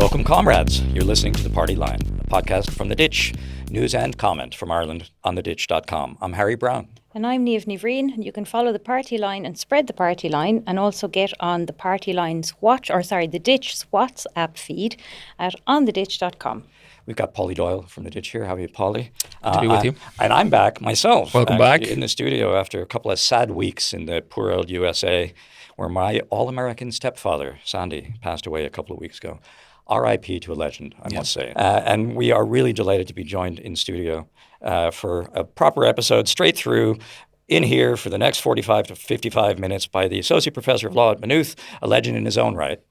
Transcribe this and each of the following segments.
Welcome, comrades. You're listening to The Party Line, a podcast from The Ditch, news and comment from Ireland on theditch.com. I'm Harry Browne. And I'm Niamh, Bhriain, and you can follow The Party Line and spread The Party Line, and also get on The Party Line's The Ditch's WhatsApp feed at ontheditch.com. We've got Paulie Doyle from The Ditch here. How are you, Paulie? Good to be with you. And I'm back myself. Welcome back. In the studio after a couple of sad weeks in the poor old USA, where my all-American stepfather, Sandy, passed away a couple of weeks ago. R.I.P. to a legend, I must say. And we are really delighted to be joined in studio for a proper episode, straight through, in here for the next 45 to 55 minutes by the Associate Professor of Law at Maynooth, a legend in his own right,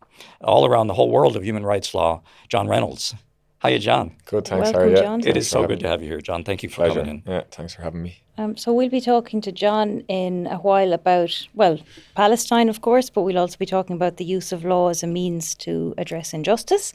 all around the whole world of human rights law, John Reynolds. How are you, John? Good, thanks, Welcome, Harry. John. It is so good to have you here, John. Thank you for Pleasure. coming in. Yeah, thanks for having me. So we'll be talking to John in a while about, Palestine, of course, but we'll also be talking about the use of law as a means to address injustice.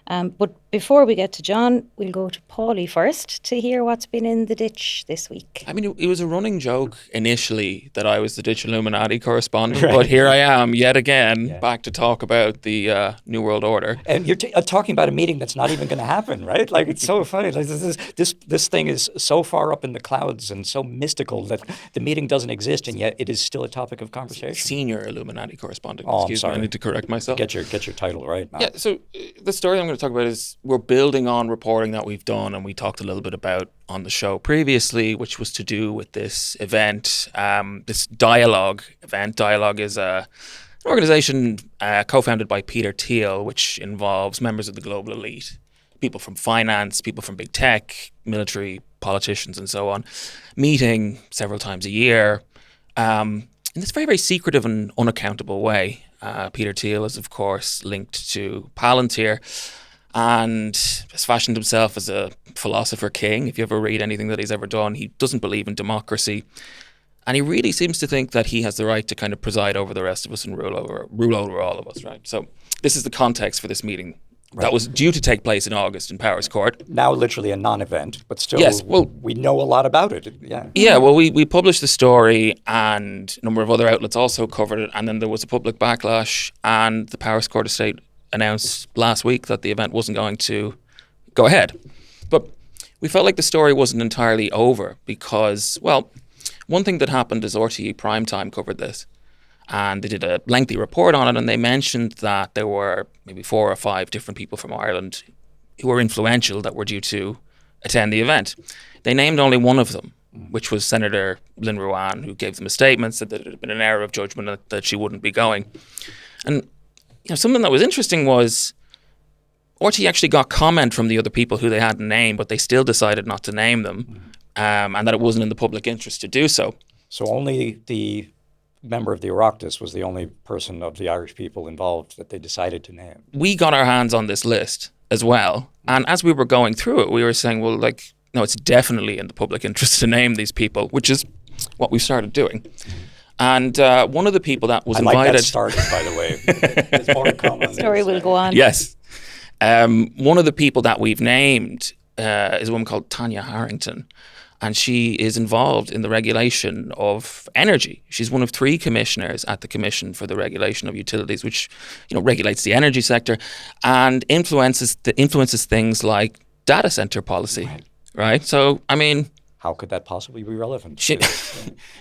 But before we get to John, we'll go to Paulie first to hear what's been in the ditch this week. I mean, it was a running joke initially that I was the Ditch Illuminati correspondent, but here I am yet again, back to talk about the New World Order. And you're talking about a meeting that's not even going to happen, right? Like, it's so funny. Like, this thing is so far up in the clouds and so mystical that the meeting doesn't exist, and yet it is still a topic of conversation. Senior Illuminati correspondent. Oh, Excuse me, I need to correct myself. Get your title right, man. Yeah, so the story I'm going to talk about is we're building on reporting that we've done and we talked a little bit about on the show previously, which was to do with this event, this Dialogue event. Dialogue is an organisation co-founded by Peter Thiel, which involves members of the global elite, people from finance, people from big tech, military, politicians and so on, meeting several times a year in this very, very secretive and unaccountable way. Peter Thiel is, of course, linked to Palantir and has fashioned himself as a philosopher king. If you ever read anything that he's ever done, he doesn't believe in democracy. And he really seems to think that he has the right to kind of preside over the rest of us and rule over all of us, right? So this is the context for this meeting. Right. That was due to take place in August in Powers Court. Now literally a non-event, but still yes, well, we know a lot about it. Yeah, well, we published the story and a number of other outlets also covered it, and then there was a public backlash, and the Powers Court estate announced last week that the event wasn't going to go ahead. But we felt like the story wasn't entirely over because, well, one thing that happened is RTE Primetime covered this. And they did a lengthy report on it, and they mentioned that there were maybe 4 or 5 different people from Ireland who were influential that were due to attend the event. They named only one of them, which was Senator Lynn Ruane, who gave them a statement, said that it had been an error of judgment that she wouldn't be going. And something that was interesting was RTE actually got comment from the other people who they hadn't named, but they still decided not to name them, and that it wasn't in the public interest to do so. So only the member of the Oireachtas was the only person of the Irish people involved that they decided to name. We got our hands on this list as well. And as we were going through it, we were saying, well, no, it's definitely in the public interest to name these people, which is what we started doing. And one of the people that was invited... I like that started, by the way. There's more to come on this. Story will go on. Yes. One of the people that we've named is a woman called Tanya Harrington. And she is involved in the regulation of energy. She's one of 3 commissioners at the Commission for the Regulation of Utilities, which regulates the energy sector and influences things like data center policy, right? So, I mean, how could that possibly be relevant?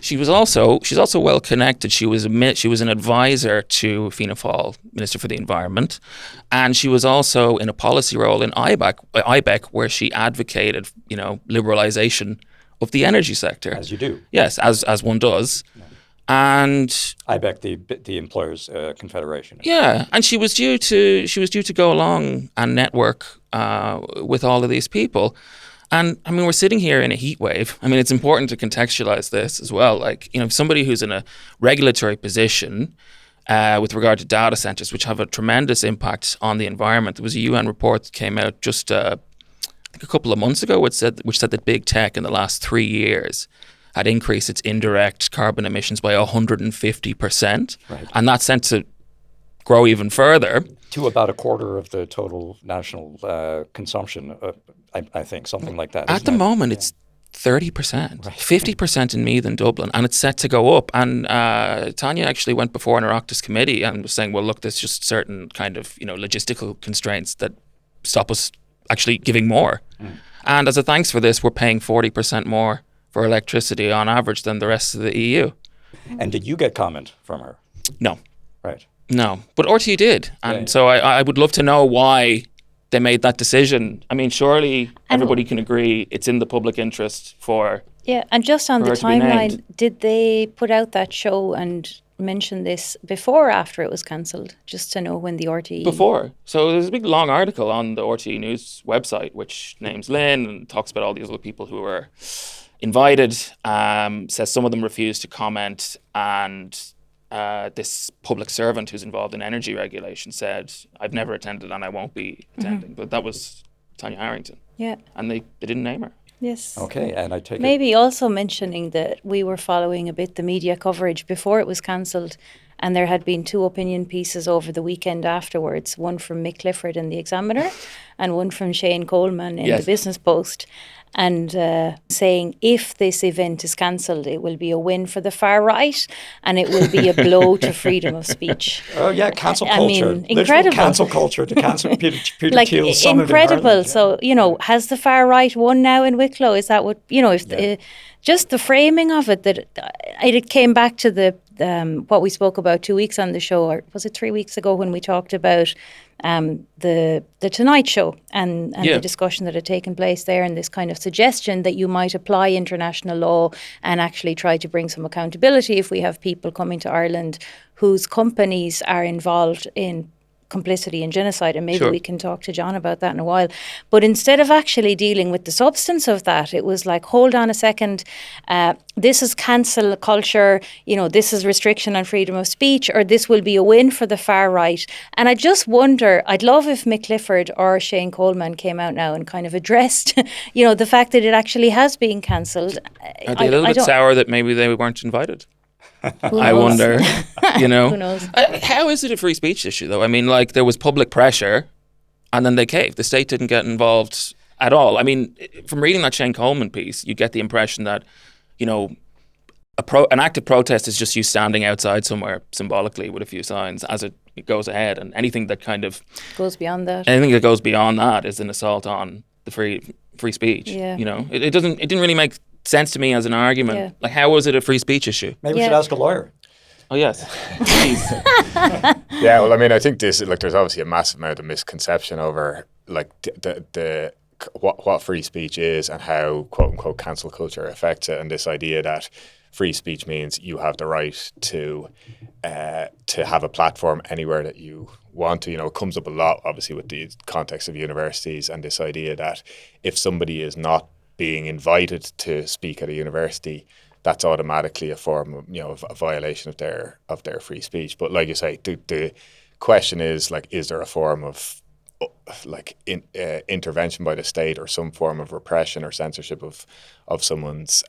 She's also well connected. She was an advisor to Fianna Fáil, Minister for the Environment, and she was also in a policy role in IBEC, where she advocated, liberalisation of the energy sector. As you do. Yes, as one does. Yeah. And IBEC, the Employers Confederation. Yeah, and she was due to go along and network with all of these people. And I mean, we're sitting here in a heat wave. I mean, it's important to contextualize this as well. Like, somebody who's in a regulatory position with regard to data centers, which have a tremendous impact on the environment. There was a UN report that came out just I think a couple of months ago, which said that big tech in the last 3 years had increased its indirect carbon emissions by 150%. Right. And that's set to grow even further. To about a quarter of the total national consumption, I think, something like that. At the moment, it's 30%, 50% in Meath and Dublin, and it's set to go up. And Tanya actually went before an Oireachtas committee and was saying, well, look, there's just certain kind of, logistical constraints that stop us actually giving more. And as a thanks for this, we're paying 40% more for electricity on average than the rest of the EU. And did you get comment from her? No. Right. No. But RTE did. And so I would love to know why they made that decision. I mean, surely everybody can agree it's in the public interest for... Yeah, and just on the her to be timeline, named. did they put out that show and mention this before or after it was cancelled, just to know when the RTE... Before. So there's a big long article on the RTE News website which names Lynn and talks about all these other people who were invited, says some of them refused to comment, and this public servant who's involved in energy regulation said, I've never attended and I won't be attending. But that was Tanya Harrington. Yeah. And they didn't name her. Yes. Okay, and I take it... Maybe also mentioning that we were following a bit the media coverage before it was cancelled, and there had been 2 opinion pieces over the weekend afterwards, one from Mick Clifford in the Examiner and one from Shane Coleman in the Business Post, and saying if this event is cancelled, it will be a win for the far right and it will be a blow to freedom of speech. Oh yeah, cancel culture. I mean, incredible. Literal cancel culture to cancel Peter Like, Thiel's summit in incredible. Ireland, So, has the far right won now in Wicklow? Is that what, if just the framing of it, that it came back to the what we spoke about 2 weeks on the show, or was it 3 weeks ago, when we talked about the Tonight Show and the discussion that had taken place there, and this kind of suggestion that you might apply international law and actually try to bring some accountability if we have people coming to Ireland whose companies are involved in complicity in genocide, and maybe we can talk to John about that in a while. But instead of actually dealing with the substance of that, it was like, hold on a second, this is cancel culture, this is restriction on freedom of speech, or this will be a win for the far right. And I just wonder, I'd love if Mick Clifford or Shane Coleman came out now and kind of addressed, the fact that it actually has been cancelled. Are they a little bit sour that maybe they weren't invited? I wonder, Who knows? How is it a free speech issue, though? I mean, like, there was public pressure and then they caved. The state didn't get involved at all. I mean, from reading that Shane Coleman piece, you get the impression that, an act of protest is just you standing outside somewhere symbolically with a few signs as it goes ahead. And anything that kind of... goes beyond that. Anything that goes beyond that is an assault on the free speech. Yeah. It didn't really make sense to me as an argument. Yeah. Like, how was it a free speech issue? Maybe we should ask a lawyer. Oh, yes. Please. Yeah, well, I mean, I think there's obviously a massive amount of misconception over, like, the what free speech is and how, quote unquote, cancel culture affects it, and this idea that free speech means you have the right to have a platform anywhere that you want to. It comes up a lot, obviously, with the context of universities, and this idea that if somebody is not being invited to speak at a university, that's automatically a form of, a violation of their free speech. But like you say, the question is, like, is there a form of intervention by the state or some form of repression or censorship of someone's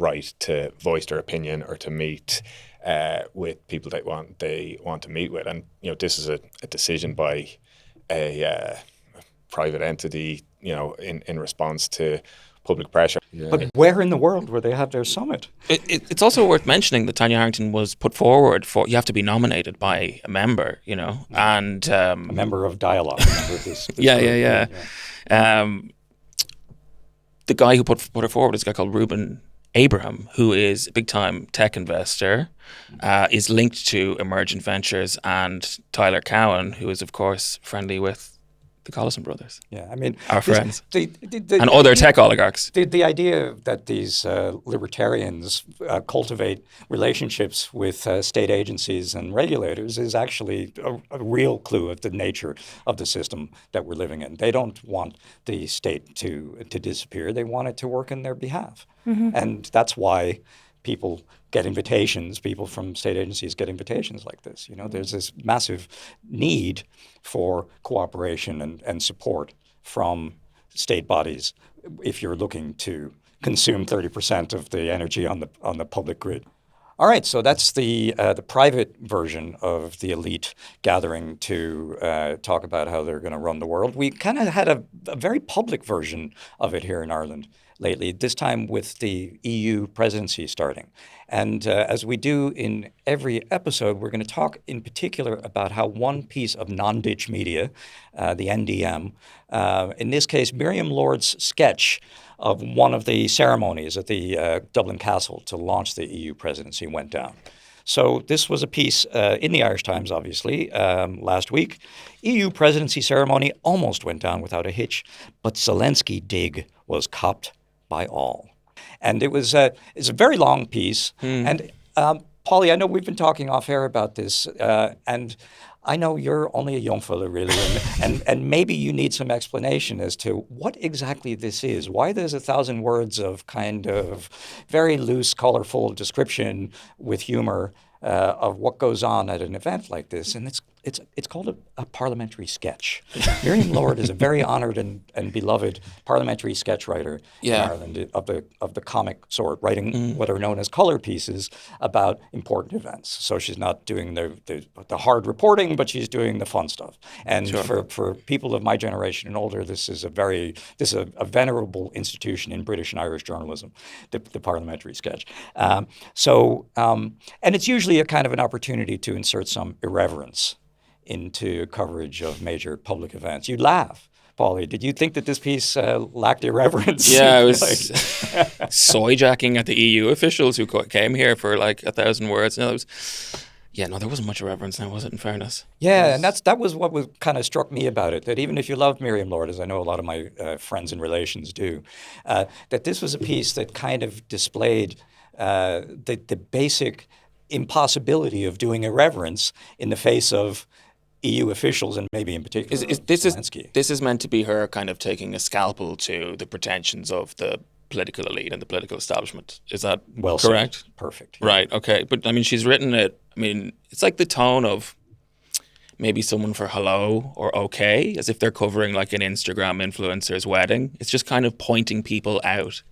right to voice their opinion or to meet with people they want to meet with? And this is a decision by a private entity, in response to public pressure. Yeah. But where in the world where they had their summit? It's also worth mentioning that Tanya Harrington was put forward for, you have to be nominated by a member, and... a member of Dialogue. This yeah. The guy who put her forward is a guy called Reuben Abraham, who is a big-time tech investor, is linked to Emergent Ventures, and Tyler Cowen, who is, of course, friendly with the Collison brothers. Yeah, I mean... Our friends. And other tech oligarchs. The idea that these libertarians cultivate relationships with state agencies and regulators is actually a real clue of the nature of the system that we're living in. They don't want the state to disappear. They want it to work in their behalf. Mm-hmm. And that's why people from state agencies get invitations like this. There's this massive need for cooperation and support from state bodies if you're looking to consume 30% of the energy on the public grid. All right, so that's the private version of the elite gathering to talk about how they're going to run the world. We kind of had a very public version of it here in Ireland lately, this time with the EU presidency starting. And as we do in every episode, we're going to talk in particular about how one piece of non-ditch media, the NDM, in this case, Miriam Lord's sketch of one of the ceremonies at the Dublin Castle to launch the EU presidency went down. So this was a piece in the Irish Times, obviously, last week. EU presidency ceremony almost went down without a hitch, but Zelensky dig was copped by all. And it's a very long piece. And Paulie, I know we've been talking off air about this, and I know you're only a young fella, really, and maybe you need some explanation as to what exactly this is, why there's 1,000 words of kind of very loose, colorful description with humor of what goes on at an event like this, and it's called a parliamentary sketch. Miriam Lord is a very honored and beloved parliamentary sketch writer in Ireland of the comic sort, writing what are known as color pieces about important events. So she's not doing the hard reporting, but she's doing the fun stuff. And for people of my generation and older, this is a venerable institution in British and Irish journalism, the parliamentary sketch. And it's usually a kind of an opportunity to insert some irreverence into coverage of major public events. You laugh, Paulie. Did you think that this piece lacked irreverence? Yeah, I was soy-jacking at the EU officials who came here for like 1,000 words. No, there wasn't much irreverence now, was it, in fairness? Yeah, and that was what kind of struck me about it, that even if you love Miriam Lord, as I know a lot of my friends and relations do, that this was a piece that kind of displayed the basic impossibility of doing irreverence in the face of EU officials, and maybe in particular Zelensky. This is meant to be her kind of taking a scalpel to the pretensions of the political elite and the political establishment. Is that correct? Said. Perfect. Yeah. Right, okay. But I mean, she's written it, I mean, it's like the tone of maybe someone for Hello or OK, as if they're covering like an Instagram influencer's wedding. It's just kind of pointing people out.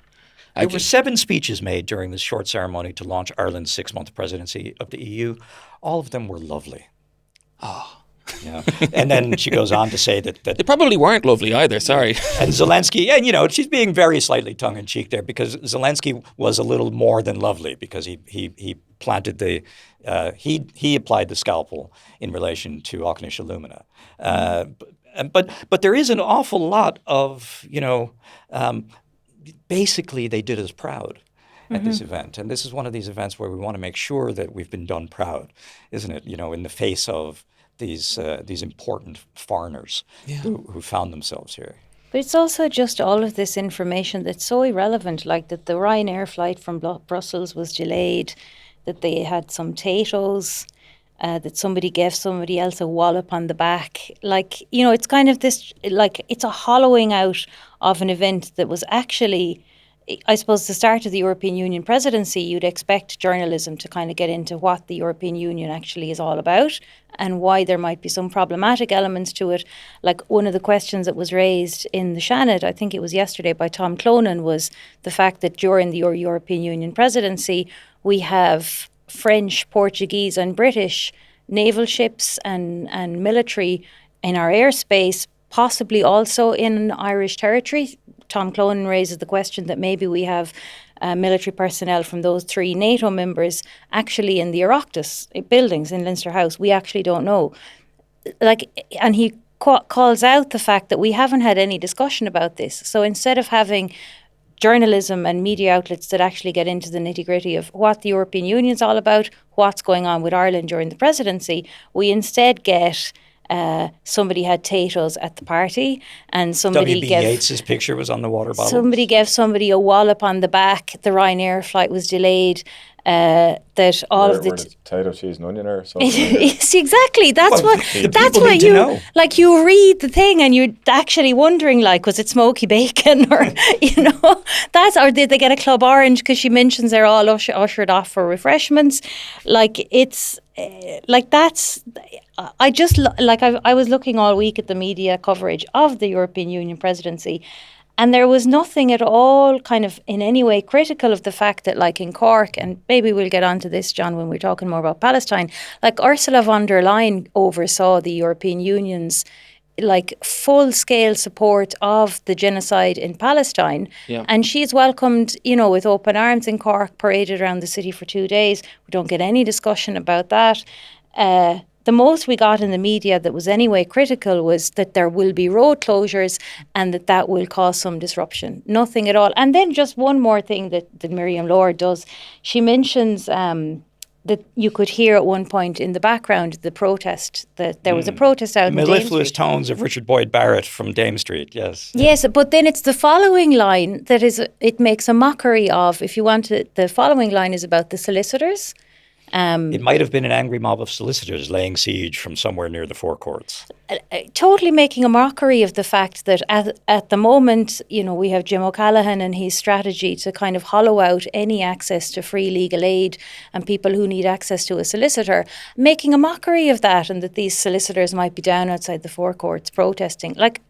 There were 7 speeches made during this short ceremony to launch Ireland's 6-month presidency of the EU. All of them were lovely. Oh. Yeah. And then she goes on to say that they probably weren't lovely either, sorry. And Zelensky, and she's being very slightly tongue-in-cheek there, because Zelensky was a little more than lovely, because he planted he applied the scalpel in relation to Auchnish Illumina. But there is an awful lot of, basically they did us proud at this event. And this is one of these events where we want to make sure that we've been done proud, isn't it? In the face of these important foreigners who found themselves here. But it's also just all of this information that's so irrelevant, like that the Ryanair flight from Brussels was delayed, that they had some potatoes, that somebody gave somebody else a wallop on the back. Like, it's kind of this, like, it's a hollowing out of an event that was actually, I suppose, the start of the European Union presidency. You'd expect journalism to kind of get into what the European Union actually is all about and why there might be some problematic elements to it. Like, one of the questions that was raised in the Seanad, I think it was yesterday by Tom Clonan, was the fact that during the European Union presidency, we have French, Portuguese and British naval ships and military in our airspace, possibly also in Irish territory. Tom Clonan raises the question that maybe we have military personnel from those 3 NATO members actually in the Oireachtas buildings in Leinster House. We actually don't know. And he calls out the fact that we haven't had any discussion about this. So instead of having journalism and media outlets that actually get into the nitty-gritty of what the European Union is all about, what's going on with Ireland during the presidency, we instead get somebody had potatoes at the party, and somebody W.B. Yeats's picture was on the water bottle. Somebody gave somebody a wallop on the back. The Ryanair flight was delayed. That all of the potato, cheese, and onion or something. See, exactly. That's what you know. Like. You read the thing and you're actually wondering, like, was it smoky bacon or or did they get a Club Orange because she mentions they're all ushered off for refreshments? Like, it's like that's. I just I was looking all week at the media coverage of the European Union presidency. And there was nothing at all kind of in any way critical of the fact that, like in Cork, and maybe we'll get onto this, John, when we're talking more about Palestine, like Ursula von der Leyen oversaw the European Union's like full-scale support of the genocide in Palestine. Yeah. And she's welcomed, you know, with open arms in Cork, paraded around the city for 2 days. We don't get any discussion about that. The most we got in the media that was anyway critical was that there will be road closures and that will cause some disruption. Nothing at all. And then just one more thing that Miriam Lord does. She mentions that you could hear at one point in the background the protest, that there was a protest out in Dame mellifluous Street. tones of Richard Boyd Barrett from Dame Street, yes. Yes, but then it's the following line that is, it makes a mockery of, if you want to, the following line is about the solicitors. It might have been an angry mob of solicitors laying siege from somewhere near the forecourts. Totally making a mockery of the fact that at the moment, you know, we have Jim O'Callaghan and his strategy to kind of hollow out any access to free legal aid and people who need access to a solicitor, making a mockery of that, and that these solicitors might be down outside the forecourts protesting. Like,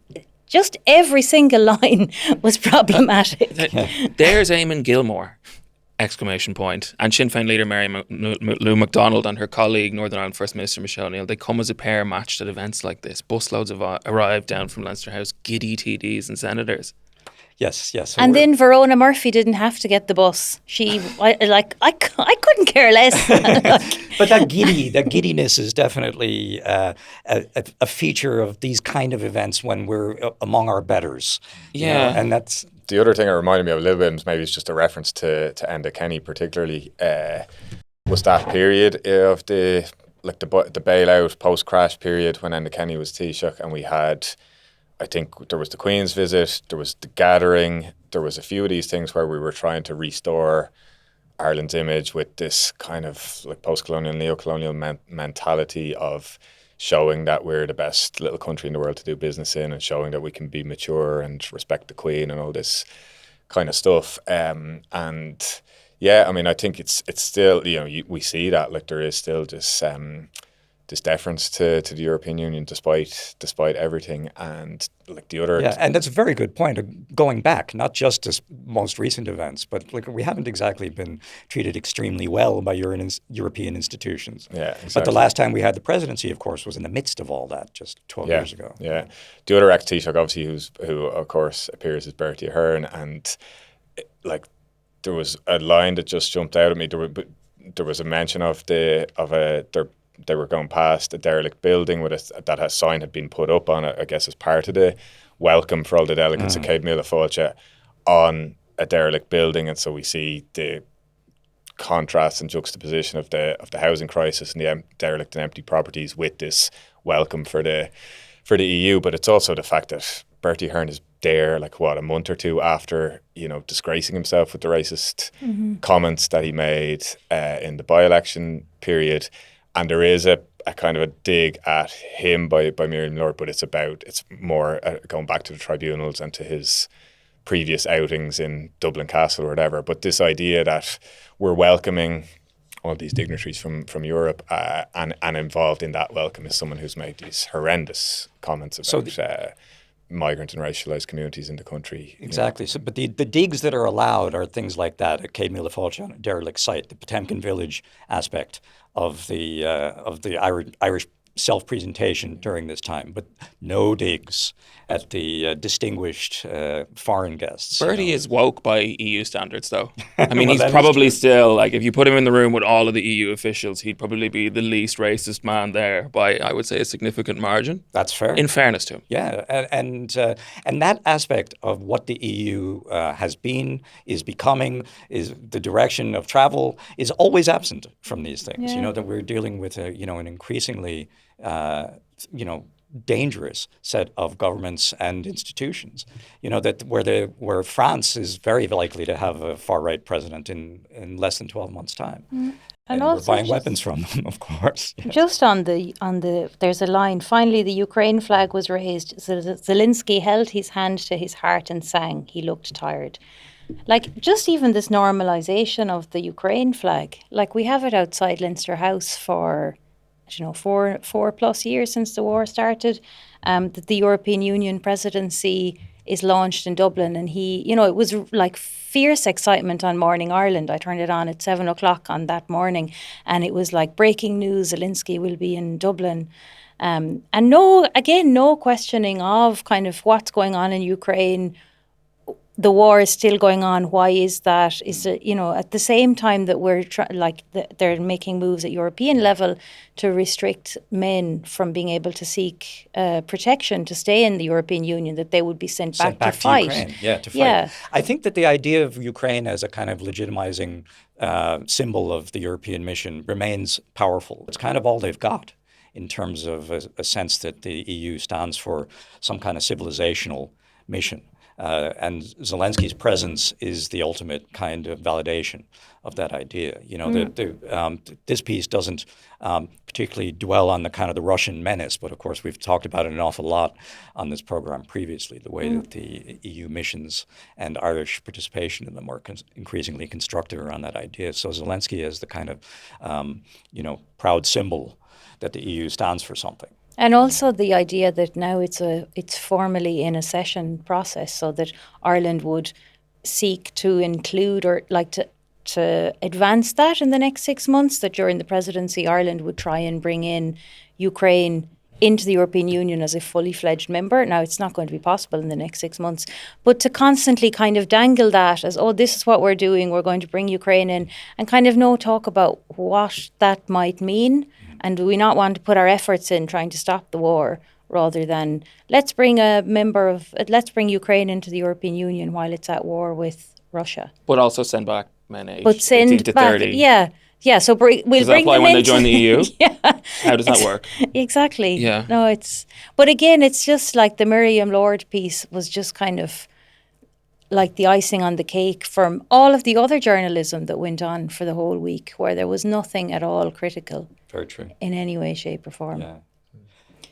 just every single line was problematic. There's Eamon Gilmore! Exclamation point. And Sinn Féin leader Mary Lou MacDonald and her colleague, Northern Ireland First Minister Michelle O'Neill, they come as a pair matched at events like this. Busloads have arrived down from Leinster House, giddy TDs and senators. Yes. So And then Verona Murphy didn't have to get the bus. I couldn't care less. But that giddiness is definitely a feature of these kind of events when we're among our betters. you know, Yeah. and that's The other thing it reminded me of a little bit, and maybe it's just a reference to Enda Kenny particularly, was that period of the bailout post-crash period when Enda Kenny was Taoiseach, and we had, I think there was the Queen's visit, there was the gathering, there was a few of these things where we were trying to restore Ireland's image with this kind of like post-colonial, neo-colonial mentality of showing that we're the best little country in the world to do business in, and showing that we can be mature and respect the Queen and all this kind of stuff. And yeah, I mean, I think it's still, you know, we see that like there is still this deference to the European Union despite everything. And like the other, Yeah, and that's a very good point of going back, not just to most recent events, but like we haven't exactly been treated extremely well by European institutions. Yeah, But the exactly. last time we had the presidency, of course, was in the midst of all that, just 12 years ago. Yeah, the other ex-Taoiseach, obviously, who of course appears as Bertie Ahern, and like there was a line that just jumped out at me. There was a mention of they were going past a derelict building with that a sign had been put up on it, I guess as part of the welcome for all the delegates at Céad Míle Fáilte on a derelict building, and so we see the contrast and juxtaposition of the housing crisis and the derelict and empty properties with this welcome for the EU. But it's also the fact that Bertie Ahern is there, like a month or two after, you know, disgracing himself with the racist comments that he made in the by-election period. And there is a kind of a dig at him by Miriam Lord, but it's more going back to the tribunals and to his previous outings in Dublin Castle or whatever. But this idea that we're welcoming all these dignitaries from Europe and involved in that welcome is someone who's made these horrendous comments about migrant and racialised communities in the country. Exactly. So, but the digs that are allowed are things like that at Céad Míle Fáilte on a derelict site, the Potemkin village aspect of the Irish self-presentation during this time, but no digs at the distinguished foreign guests. Bertie is woke by EU standards, though. I mean, Well, he's that is probably true. still, like, if you put him in the room with all of the EU officials, he'd probably be the least racist man there by, I would say, a significant margin. That's fair. In fairness to him. Yeah, and that aspect of what the EU has been, is becoming, is the direction of travel, is always absent from these things. Yeah. You know, that we're dealing with an increasingly dangerous set of governments and institutions. You know, that where France is very likely to have a far right president in less than 12 months' time. And we're also buying just- weapons from them, of course. Yes. Just on the there's a line. Finally, the Ukraine flag was raised. Zelensky held his hand to his heart and sang. He looked tired. Like, just even this normalization of the Ukraine flag. Like, we have it outside Leinster House for, I don't know, four plus years since the war started. That the European Union presidency is launched in Dublin, and he, it was like fierce excitement on Morning Ireland. I turned it on at 7 o'clock on that morning, and it was like breaking news: Zelensky will be in Dublin. And no questioning of kind of what's going on in Ukraine. The war is still going on. Why is that? Is it, at the same time that we're they're making moves at European level to restrict men from being able to seek protection to stay in the European Union, that they would be sent back to fight. Ukraine. Yeah, to fight. Yeah. I think that the idea of Ukraine as a kind of legitimizing symbol of the European mission remains powerful. It's kind of all they've got in terms of a sense that the EU stands for some kind of civilizational mission. And Zelensky's presence is the ultimate kind of validation of that idea. This piece doesn't particularly dwell on the kind of the Russian menace, but of course we've talked about it an awful lot on this program previously, the way that the EU missions and Irish participation in them are increasingly constructed around that idea. So Zelensky is the kind of, proud symbol that the EU stands for something. And also the idea that now it's formally in a session process, so that Ireland would seek to include or like to advance that in the next 6 months, that during the presidency Ireland would try and bring in Ukraine into the European Union as a fully fledged member. Now, it's not going to be possible in the next 6 months, but to constantly kind of dangle that as, this is what we're doing, we're going to bring Ukraine in, and kind of no talk about what that might mean. And do we not want to put our efforts in trying to stop the war, rather than let's bring Ukraine into the European Union while it's at war with Russia. But also send back men aged 18 send to back, 30. yeah. So we'll bring them into... Does that apply when they join the EU? Yeah. How does that work? Exactly. Yeah. No, but again, it's just like the Miriam Lord piece was just kind of like the icing on the cake from all of the other journalism that went on for the whole week, where there was nothing at all critical. Very true. In any way, shape or form. Yeah.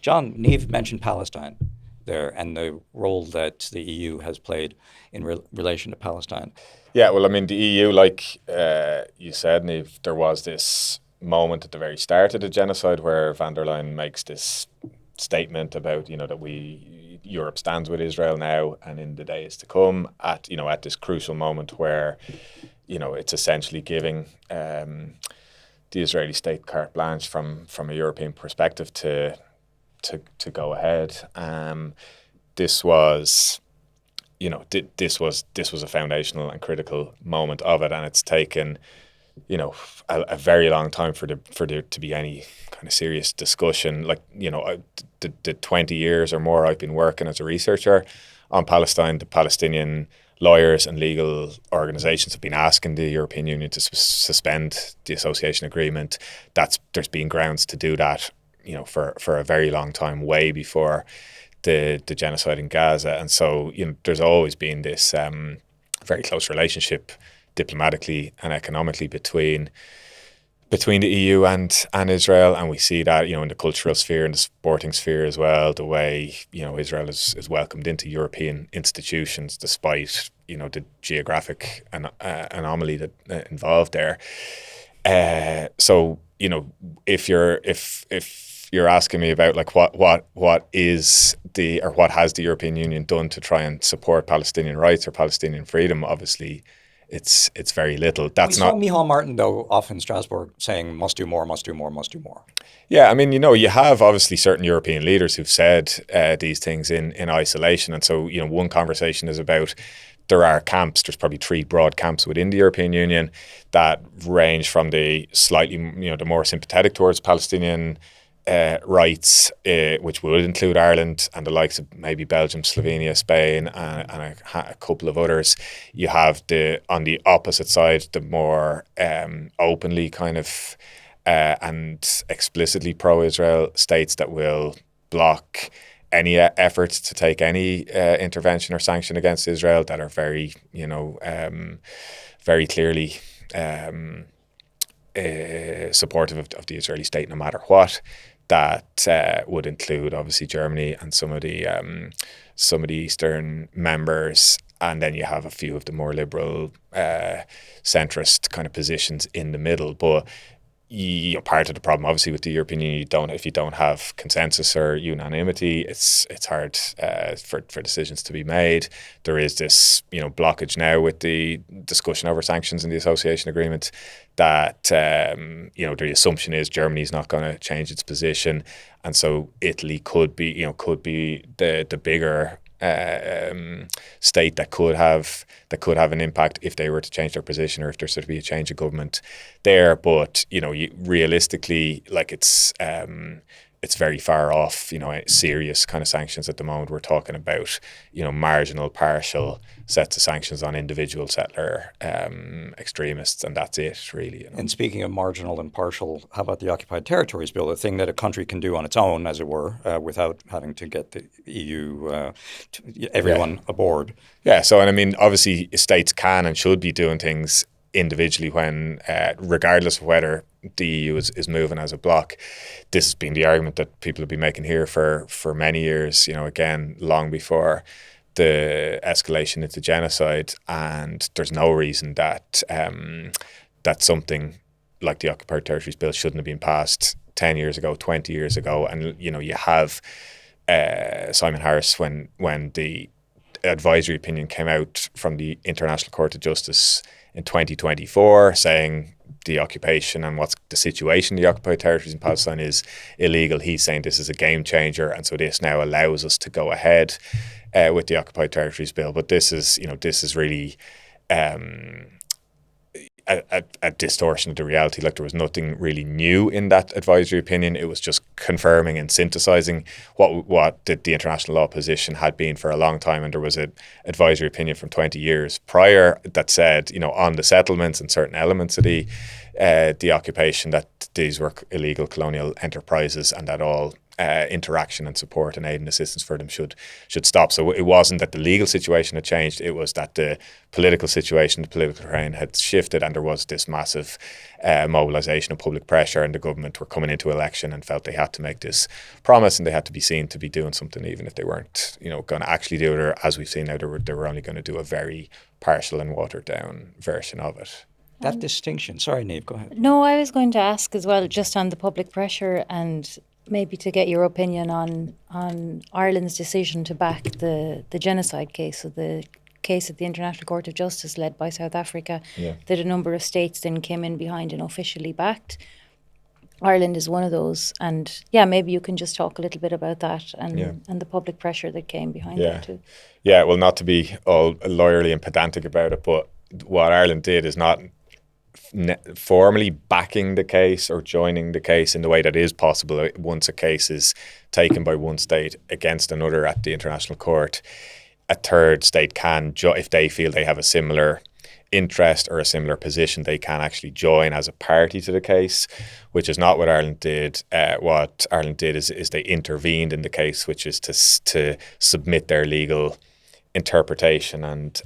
John, Niamh mentioned Palestine there and the role that the EU has played in relation to Palestine. Yeah, well, I mean, the EU, like you said, Niamh, there was this moment at the very start of the genocide where van der Leyen makes this statement about, that Europe stands with Israel now and in the days to come, at this crucial moment where, it's essentially giving the Israeli state carte blanche from a European perspective to go ahead. This was a foundational and critical moment of it, and it's taken a very long time for there to be any kind of serious discussion. Like, the 20 years or more I've been working as a researcher on Palestine, the Palestinian lawyers and legal organisations have been asking the European Union to suspend the association agreement. There's been grounds to do that, for a very long time, way before the genocide in Gaza. And so, there's always been this very close relationship diplomatically and economically between the EU and Israel, and we see that in the cultural sphere and the sporting sphere as well, the way Israel is welcomed into European institutions despite the geographic anomaly that involved there. So if you're asking me about like what has the European Union done to try and support Palestinian rights or Palestinian freedom, obviously it's very little. That's not. We saw Micheál Martin, though, off in Strasbourg saying must do more, must do more, must do more. Yeah, I mean, you have obviously certain European leaders who've said these things in isolation. And so, one conversation is about there are camps, there's probably 3 broad camps within the European Union that range from the slightly, the more sympathetic towards Palestinian rights, which would include Ireland and the likes of maybe Belgium, Slovenia, Spain, and a couple of others. You have on the opposite side, the more openly kind of and explicitly pro-Israel states that will block any efforts to take any intervention or sanction against Israel, that are very, very clearly supportive of the Israeli state no matter what. That would include obviously Germany and some of the Eastern members, and then you have a few of the more liberal, centrist kind of positions in the middle. But part of the problem, obviously, with the European Union, if you don't have consensus or unanimity, it's hard for decisions to be made. There is this blockage now with the discussion over sanctions in the association agreement. That the assumption is Germany's not going to change its position, and so Italy could be the bigger state that could have an impact if they were to change their position, or if there's to be a change of government there. But realistically, like it's very far off, serious kind of sanctions at the moment. We're talking about, marginal, partial sets of sanctions on individual settler extremists, and that's it, really. And speaking of marginal and partial, how about the Occupied Territories Bill, a thing that a country can do on its own, as it were, without having to get the EU, everyone aboard? Yeah, so, and I mean, obviously, states can and should be doing things individually when, regardless of whether the EU is moving as a bloc. This has been the argument that people have been making here for many years, again, long before the escalation into genocide, and there's no reason that that something like the Occupied Territories Bill shouldn't have been passed 10 years ago, 20 years ago. And, you have Simon Harris, when the advisory opinion came out from the International Court of Justice in 2024 saying the occupation and what's the situation in the occupied territories in Palestine is illegal. He's saying this is a game changer, and so this now allows us to go ahead with the Occupied Territories Bill. But this is really a distortion of the reality. Like, there was nothing really new in that advisory opinion. It was just confirming and synthesizing what the international law position had been for a long time. And there was an advisory opinion from 20 years prior that said, on the settlements and certain elements of the occupation, that these were illegal colonial enterprises, and that all interaction and support and aid and assistance for them should stop. So it wasn't that the legal situation had changed, it was that the political situation, the political terrain had shifted, and there was this massive mobilisation of public pressure, and the government were coming into election and felt they had to make this promise, and they had to be seen to be doing something, even if they weren't going to actually do it, or as we've seen now, they were only going to do a very partial and watered down version of it. That distinction, sorry Niamh, go ahead. No, I was going to ask as well, just on the public pressure, and maybe to get your opinion on Ireland's decision to back the genocide case, so the case at the International Court of Justice led by South Africa, that a number of states then came in behind and officially backed. Ireland is one of those, and maybe you can just talk a little bit about that and the public pressure that came behind that too. Yeah, well, not to be all lawyerly and pedantic about it, but what Ireland did is not formally backing the case or joining the case in the way that is possible once a case is taken by one state against another at the international court. A third state can, if they feel they have a similar interest or a similar position, they can actually join as a party to the case, which is not what Ireland did. What Ireland did is they intervened in the case, which is to submit their legal interpretation and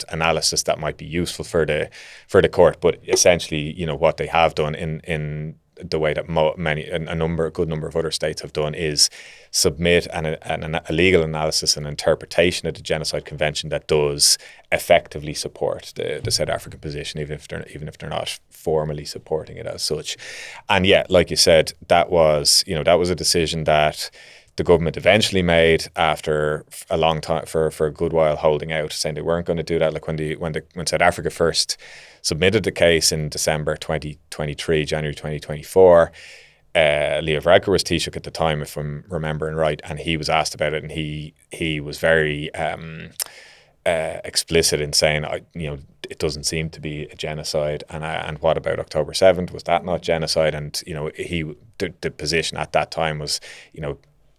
analysis that might be useful for the court. But essentially, what they have done in the way that a good number of other states have done is submit a legal analysis and interpretation of the Genocide Convention that does effectively support the South African position, even if they're not formally supporting it as such. And like you said, that was a decision that the government eventually made after a long time, for a good while, holding out, saying they weren't going to do that. Like when South Africa first submitted the case in December 2023, January 2024, Leo Varadkar was Taoiseach at the time, if I'm remembering right, and he was asked about it, and he was very explicit in saying, it doesn't seem to be a genocide, and what about October 7th? Was that not genocide? And the position at that time was,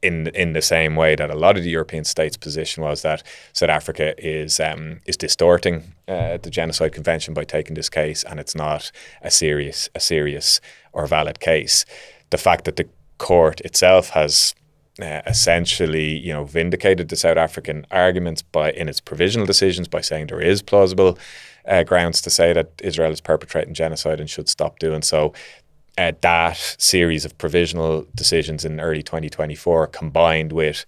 in the same way that a lot of the European states' position was, that South Africa is distorting the Genocide Convention by taking this case, and it's not a serious or valid case. The fact that the court itself has essentially, vindicated the South African arguments in its provisional decisions by saying there is plausible grounds to say that Israel is perpetrating genocide and should stop doing so. That series of provisional decisions in early 2024, combined with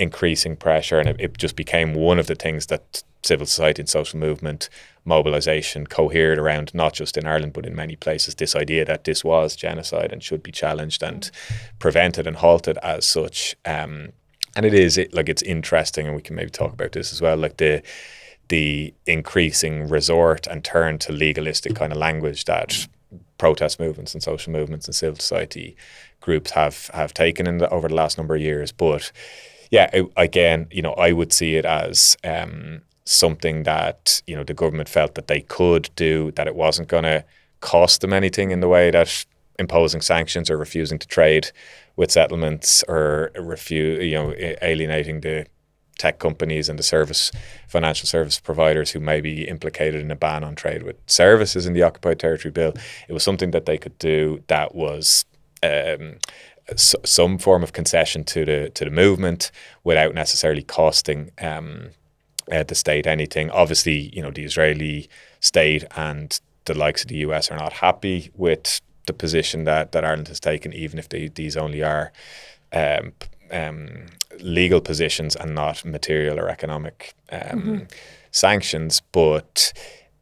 increasing pressure, and it just became one of the things that civil society and social movement mobilisation cohered around, not just in Ireland but in many places, this idea that this was genocide and should be challenged and prevented and halted as such. And it's interesting, and we can maybe talk about this as well, like the increasing resort and turn to legalistic kind of language that protest movements and social movements and civil society groups have taken over the last number of years. But yeah, again, I would see it as something that, the government felt that they could do, that it wasn't going to cost them anything in the way that imposing sanctions or refusing to trade with settlements or alienating the tech companies and the financial service providers who may be implicated in a ban on trade with services in the Occupied Territory Bill. It was something that they could do that was some form of concession to the movement without necessarily costing the state anything. Obviously, the Israeli state and the likes of the US are not happy with the position that Ireland has taken, even if these only are legal positions and not material or economic sanctions. But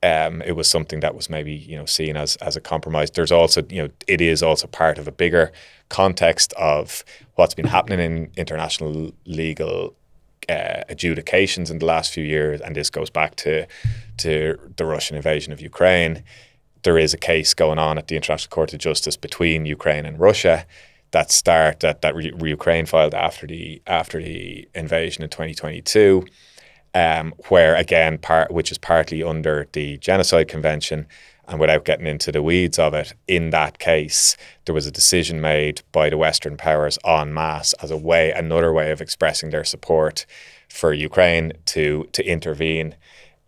it was something that was maybe seen as a compromise. There's also it is also part of a bigger context of what's been happening in international legal adjudications in the last few years, and this goes back to the Russian invasion of Ukraine. There is a case going on at the International Court of Justice between Ukraine and Russia that Ukraine filed after the invasion in 2022, where again, which is partly under the Genocide Convention. And without getting into the weeds of it, in that case, there was a decision made by the Western powers en masse as another way of expressing their support for Ukraine to intervene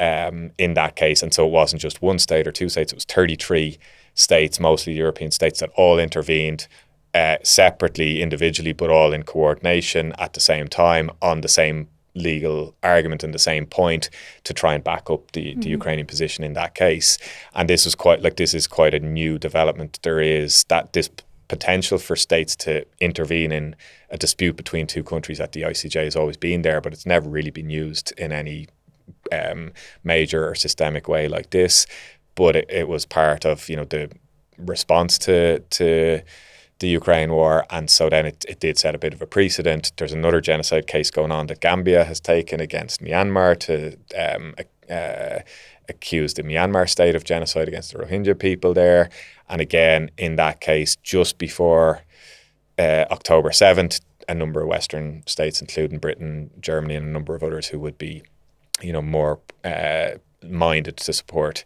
in that case. And so it wasn't just one state or two states, it was 33 states, mostly European states, that all intervened separately, individually, but all in coordination at the same time on the same legal argument and the same point to try and back up the Ukrainian position in that case. And this is quite a new development. There is this potential for states to intervene in a dispute between two countries at the ICJ has always been there, but it's never really been used in any major or systemic way like this. But it was part of the response to the Ukraine war, and so then it did set a bit of a precedent. There's another genocide case going on that Gambia has taken against Myanmar to accuse the Myanmar state of genocide against the Rohingya people there. And again, in that case, just before October 7th, a number of Western states, including Britain, Germany, and a number of others who would be more minded to support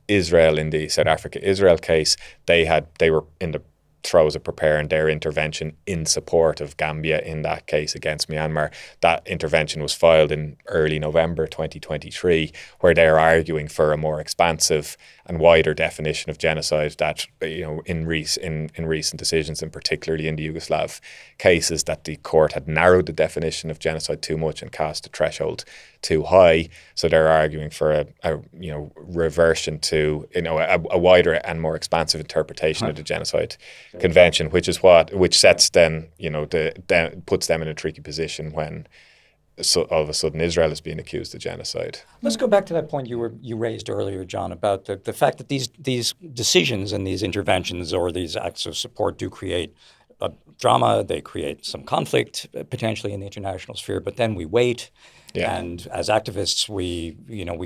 Israel in the South Africa-Israel case, they were in the throes of preparing their intervention in support of Gambia in that case against Myanmar. That intervention was filed in early November 2023, where they're arguing for a more expansive and wider definition of genocide that, in recent decisions, and particularly in the Yugoslav cases, that the court had narrowed the definition of genocide too much and cast the threshold too high. So they're arguing for a reversion to a wider and more expansive interpretation of the Genocide Convention, which sets then puts them in a tricky position when all of a sudden Israel is being accused of genocide. Let's go back to that point you raised earlier, John, about the fact that these decisions and these interventions or these acts of support do create drama. They create some conflict potentially in the international sphere, but then we wait. Yeah. And as activists, we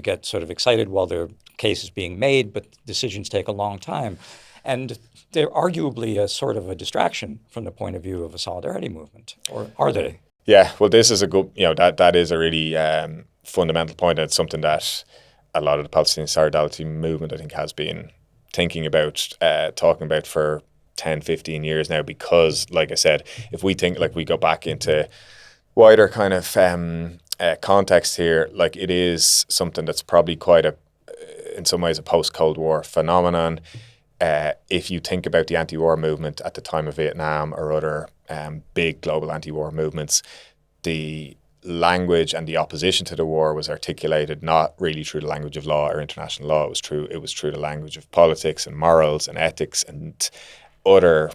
get sort of excited while the case is being made, but decisions take a long time. And they're arguably a sort of a distraction from the point of view of a solidarity movement, or are they? Yeah, well, this is a good, that is a really fundamental point. And it's something that a lot of the Palestinian solidarity movement, I think, has been thinking about, talking about for 10, 15 years now, because, like I said, if we think, we go back into wider kind of context here, it is something that's probably quite in some ways, a post-Cold War phenomenon. If you think about the anti-war movement at the time of Vietnam or other big global anti-war movements, the language and the opposition to the war was articulated not really through the language of law or international law. It was through the language of politics and morals and ethics and other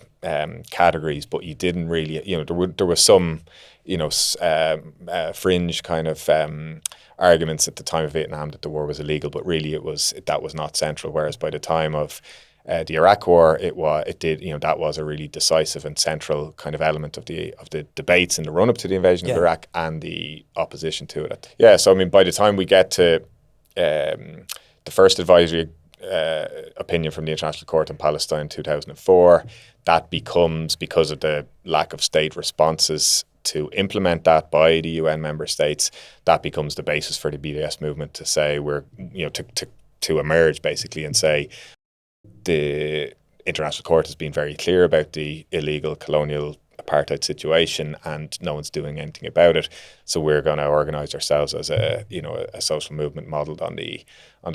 categories, but you didn't really, there was some, fringe kind of arguments at the time of Vietnam that the war was illegal, but really that was not central. Whereas by the time of the Iraq War, that was a really decisive and central kind of element of the debates in the run up to the invasion of Iraq and the opposition to it. Yeah, so I mean, by the time we get to the first advisory opinion from the International Court on Palestine in 2004, that becomes, because of the lack of state responses to implement that by the UN member states, that becomes the basis for the BDS movement to say to emerge basically and say the International Court has been very clear about the illegal colonial apartheid situation and no one's doing anything about it. So we're going to organise ourselves as a social movement modelled on the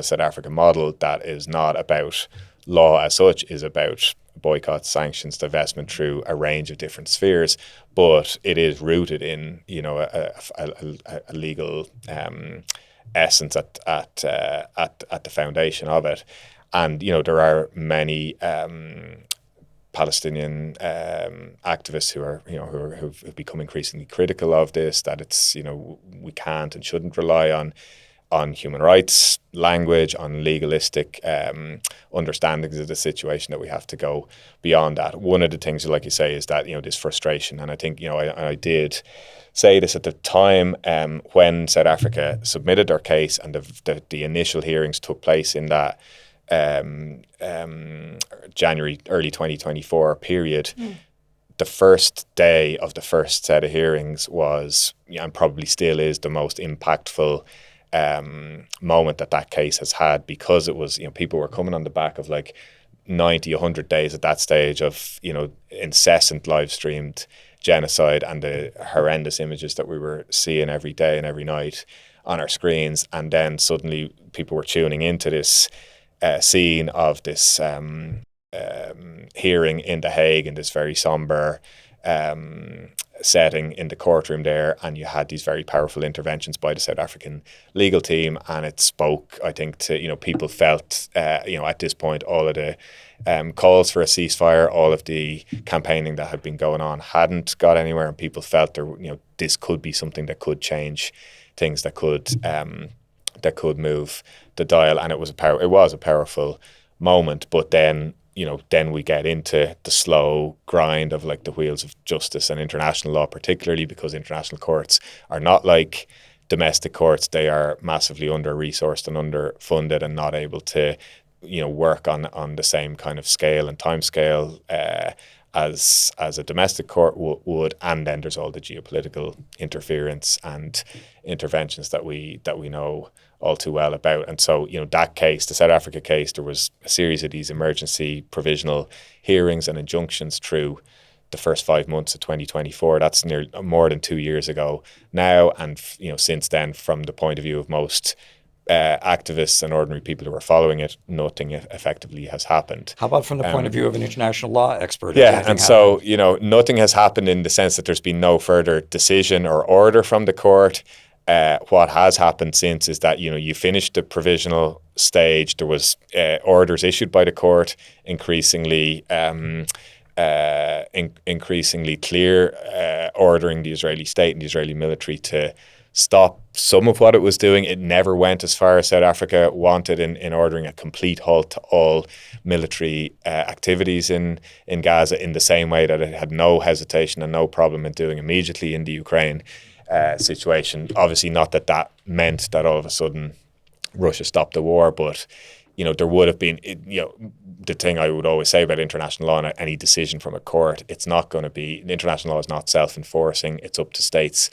South African model that is not about law as such, is about boycott, sanctions, divestment through a range of different spheres, but it is rooted in a legal essence at the foundation of it. And there are many Palestinian activists who've become increasingly critical of this, that it's we can't and shouldn't rely on human rights language, on legalistic understandings of the situation, that we have to go beyond that. One of the things, like you say, is that this frustration, and I think I did say this at the time when South Africa submitted their case and the initial hearings took place in that January, early 2024 period. The first day of the first set of hearings was, and probably still is, the most impactful moment that case has had, because it was, people were coming on the back of like 90, 100 days at that stage of, incessant live streamed genocide and the horrendous images that we were seeing every day and every night on our screens. And then suddenly people were tuning into this scene of this hearing in The Hague, in this very somber setting in the courtroom there, and you had these very powerful interventions by the South African legal team, and it spoke, I think, to people felt at this point all of the calls for a ceasefire, all of the campaigning that had been going on hadn't got anywhere, and people felt this could be something that could change things, that could move the dial, and it was a powerful moment. But then we get into the slow grind of like the wheels of justice and international law, particularly because international courts are not like domestic courts. They are massively under-resourced and underfunded and not able to, work on the same kind of scale and time scale as a domestic court would. And then there's all the geopolitical interference and interventions that we know all too well about. And so, that case, the South Africa case, there was a series of these emergency provisional hearings and injunctions through the first 5 months of 2024. That's more than 2 years ago now. And, since then, from the point of view of most activists and ordinary people who are following it, nothing effectively has happened. How about from the point of view of an international law expert? Yeah, and so, nothing has happened in the sense that there's been no further decision or order from the court. What has happened since is that, you finished the provisional stage. There was orders issued by the court, increasingly clear, ordering the Israeli state and the Israeli military to stop some of what it was doing. It never went as far as South Africa wanted in ordering a complete halt to all military activities in Gaza, in the same way that it had no hesitation and no problem in doing immediately in the Ukraine situation. Obviously not that meant that all of a sudden Russia stopped the war, but there would have been, the thing I would always say about international law and any decision from a court, it's not going to be, international law is not self-enforcing. It's up to states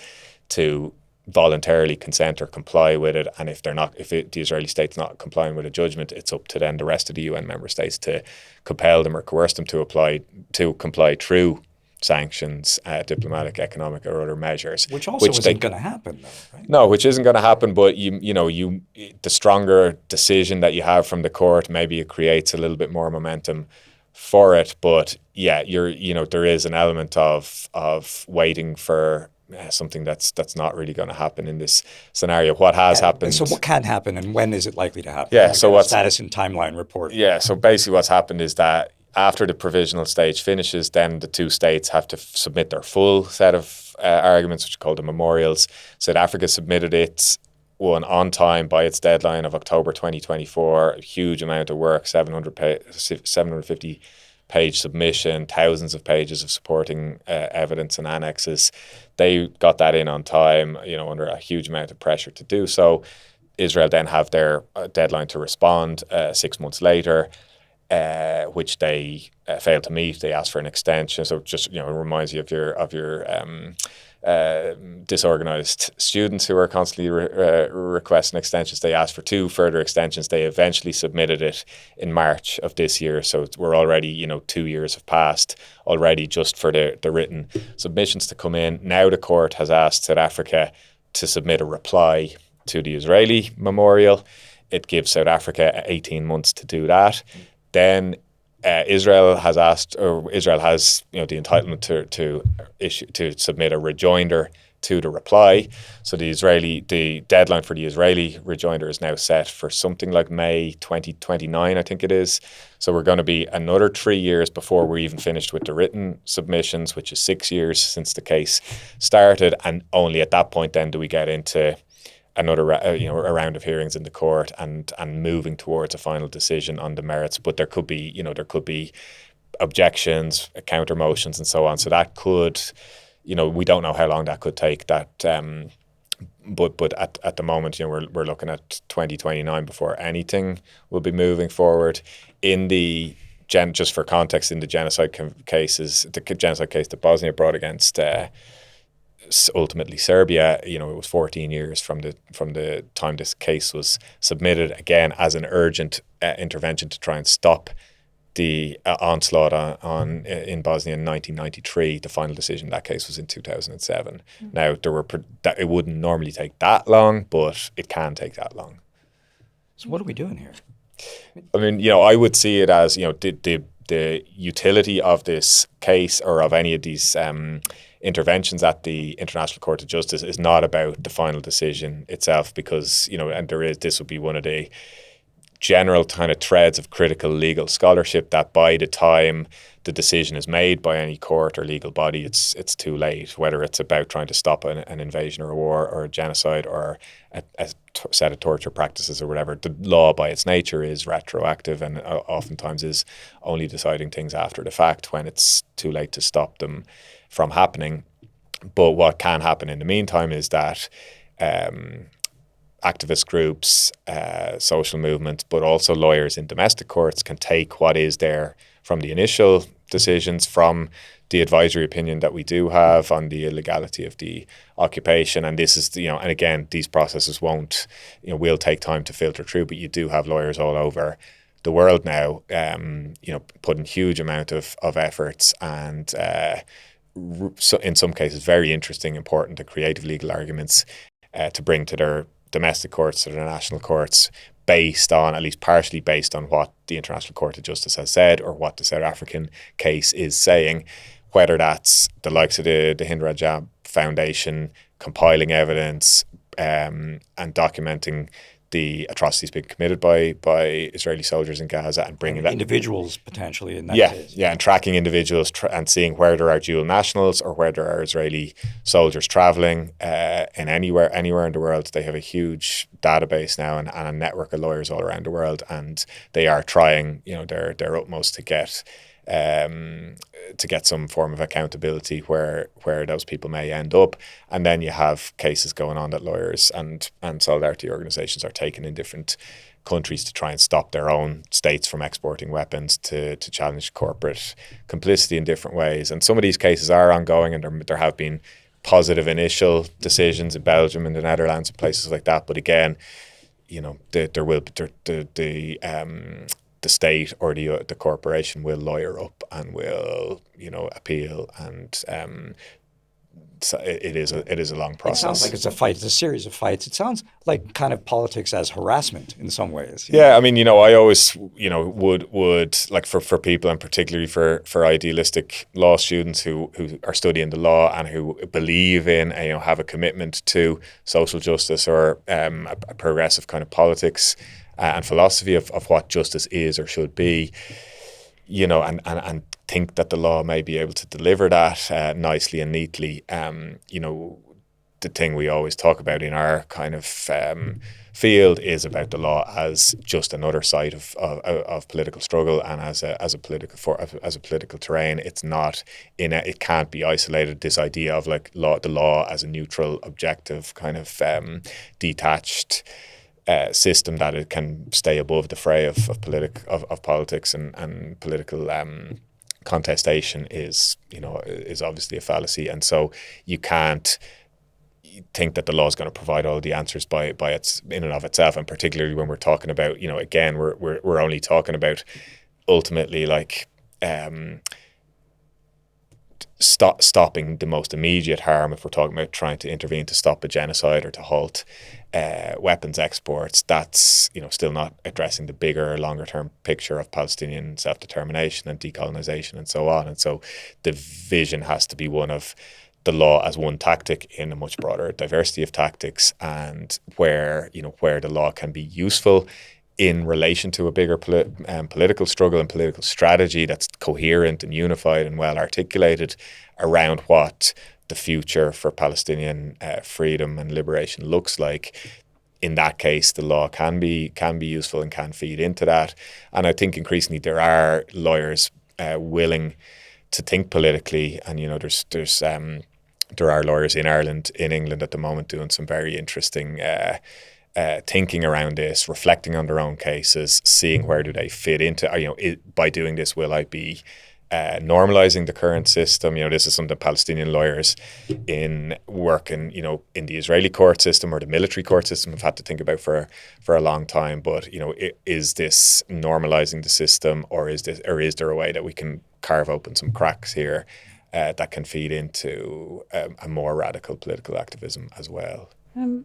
to voluntarily consent or comply with it, and if the Israeli state's not complying with a judgment, it's up to then the rest of the UN member states to compel them or coerce them to comply through sanctions, diplomatic, economic, or other measures. Which also isn't going to happen, though, right? No, which isn't going to happen. But the stronger decision that you have from the court, maybe it creates a little bit more momentum for it. But yeah, there is an element of waiting for something that's not really going to happen in this scenario. What has happened? So what can happen, and when is it likely to happen? Yeah. So what status and timeline report? Yeah. So basically, what's happened is that after the provisional stage finishes, then the two states have to submit their full set of arguments, which are called the memorials. South Africa submitted its one on time by its deadline of October 2024. A huge amount of work, 750 page submission, thousands of pages of supporting evidence and annexes. They got that in on time, under a huge amount of pressure to do so. Israel then have their deadline to respond 6 months later, which they failed to meet. They asked for an extension. So just it reminds you of your disorganized students who are constantly requesting extensions. They asked for 2 further extensions. They eventually submitted it in March of this year. So we're already 2 years have passed already just for the written submissions to come in. Now the court has asked South Africa to submit a reply to the Israeli memorial. It gives South Africa 18 months to do that. Then Israel has the entitlement to submit a rejoinder to the reply. So the deadline for the Israeli rejoinder is now set for something like May 2029, I think it is. So we're going to be another 3 years before we're even finished with the written submissions, which is 6 years since the case started, and only at that point then do we get into another a round of hearings in the court and moving towards a final decision on the merits. But there could be objections, counter motions, and so on. So that could, we don't know how long that could take. That, but at the moment, we're looking at 2029 before anything will be moving forward. In the just for context, in the genocide cases, the genocide case that Bosnia brought against ultimately Serbia, it was 14 years from the time this case was submitted, again as an urgent intervention to try and stop the onslaught in Bosnia in 1993. The final decision in that case was in 2007. Now it wouldn't normally take that long, but it can take that long. So what are we doing here? I mean, I would see it as the utility of this case or of any of these interventions at the International Court of Justice is not about the final decision itself, because this would be one of the general kind of threads of critical legal scholarship that by the time the decision is made by any court or legal body, it's too late, whether it's about trying to stop an invasion or a war or a genocide or a set of torture practices or whatever. The law by its nature is retroactive and oftentimes is only deciding things after the fact when it's too late to stop them from happening. But what can happen in the meantime is that activist groups, social movements, but also lawyers in domestic courts can take what is there from the initial decisions, from the advisory opinion that we do have on the illegality of the occupation. And this is, and again, these processes will take time to filter through, but you do have lawyers all over the world now, putting huge amount of efforts and so in some cases very interesting, important and creative legal arguments to bring to their domestic courts, to their national courts, based on, at least partially based on what the International Court of Justice has said or what the South African case is saying, whether that's the likes of the Hind Rajab Foundation compiling evidence and documenting the atrocities being committed by Israeli soldiers in Gaza and bringing that individuals potentially in that case. Yeah, and tracking individuals and seeing where there are dual nationals or where there are Israeli soldiers traveling in anywhere in the world. They have a huge database now and a network of lawyers all around the world, and they are trying their utmost to get some form of accountability where those people may end up. And then you have cases going on that lawyers and solidarity organisations are taking in different countries to try and stop their own states from exporting weapons, to challenge corporate complicity in different ways. And some of these cases are ongoing, and there have been positive initial decisions in Belgium and the Netherlands and places like that. But again, the state or the corporation will lawyer up and will appeal, and so it is a long process. It sounds like it's a fight. It's a series of fights. It sounds like kind of politics as harassment in some ways. Yeah, I mean, I always would like for people, and particularly for idealistic law students who are studying the law and who believe in have a commitment to social justice or a progressive kind of politics and philosophy of what justice is or should be. and think that the law may be able to deliver that nicely and neatly. The thing we always talk about in our kind of field is about the law as just another site of political struggle and as a political terrain. It's not it can't be isolated. This idea of the law as a neutral, objective kind of detached system that it can stay above the fray of politics and political contestation is obviously a fallacy, and so you can't think that the law is going to provide all the answers by its in and of itself, and particularly when we're talking about again we're only talking about ultimately stopping the most immediate harm. If we're talking about trying to intervene to stop a genocide or to halt weapons exports, that's still not addressing the bigger, longer term picture of Palestinian self-determination and decolonization and so on. And so the vision has to be one of the law as one tactic in a much broader diversity of tactics, and where the law can be useful in relation to a bigger political struggle and political strategy that's coherent and unified and well articulated around what the future for Palestinian freedom and liberation looks like. In that case, the law can be useful and can feed into that. And I think increasingly there are lawyers willing to think politically, and there are lawyers in Ireland, in England at the moment, doing some very interesting thinking around this, reflecting on their own cases, seeing where do they fit into. By doing this, will I be normalizing the current system? This is something Palestinian lawyers in working, in the Israeli court system or the military court system have had to think about for a long time. But is this normalizing the system, or is there a way that we can carve open some cracks here that can feed into a more radical political activism as well?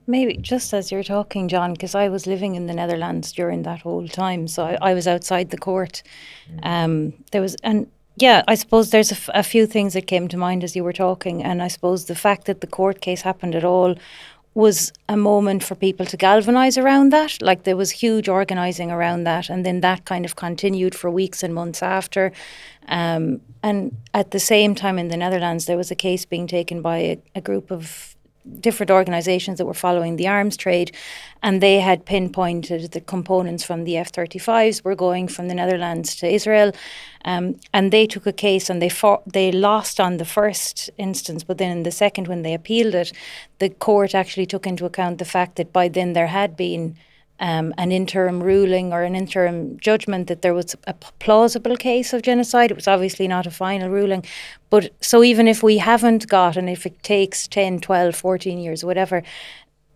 Maybe just as you're talking, John, because I was living in the Netherlands during that whole time, so I was outside the court. I suppose there's a few things that came to mind as you were talking, and I suppose the fact that the court case happened at all was a moment for people to galvanise around that. Like, there was huge organising around that, and then that kind of continued for weeks and months after. And at the same time in the Netherlands, there was a case being taken by a group of different organisations that were following the arms trade, and they had pinpointed the components from the F-35s were going from the Netherlands to Israel, and they took a case and they lost on the first instance, but then in the second, when they appealed it, the court actually took into account the fact that by then there had been an interim ruling or an interim judgment that there was a plausible case of genocide. It was obviously not a final ruling. But so even if we haven't got, and if it takes 10, 12, 14 years, whatever,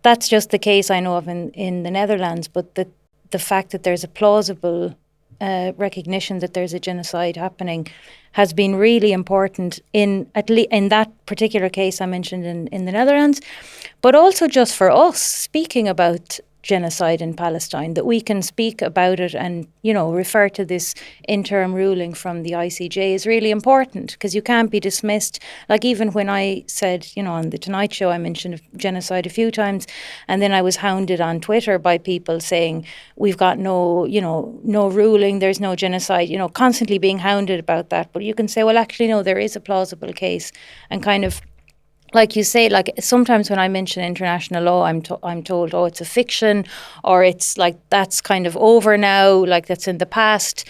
that's just the case I know of in the Netherlands. But the fact that there's a plausible recognition that there's a genocide happening has been really important in that particular case I mentioned in the Netherlands, but also just for us speaking about genocide in Palestine, that we can speak about it and, refer to this interim ruling from the ICJ is really important, because you can't be dismissed. Like, even when I said, on the Tonight Show, I mentioned genocide a few times, and then I was hounded on Twitter by people saying, we've got no ruling, there's no genocide, constantly being hounded about that. But you can say, well, actually, no, there is a plausible case, and kind of, like you say, like sometimes when I mention international law, I'm told, oh, it's a fiction, or it's like that's kind of over now, like that's in the past.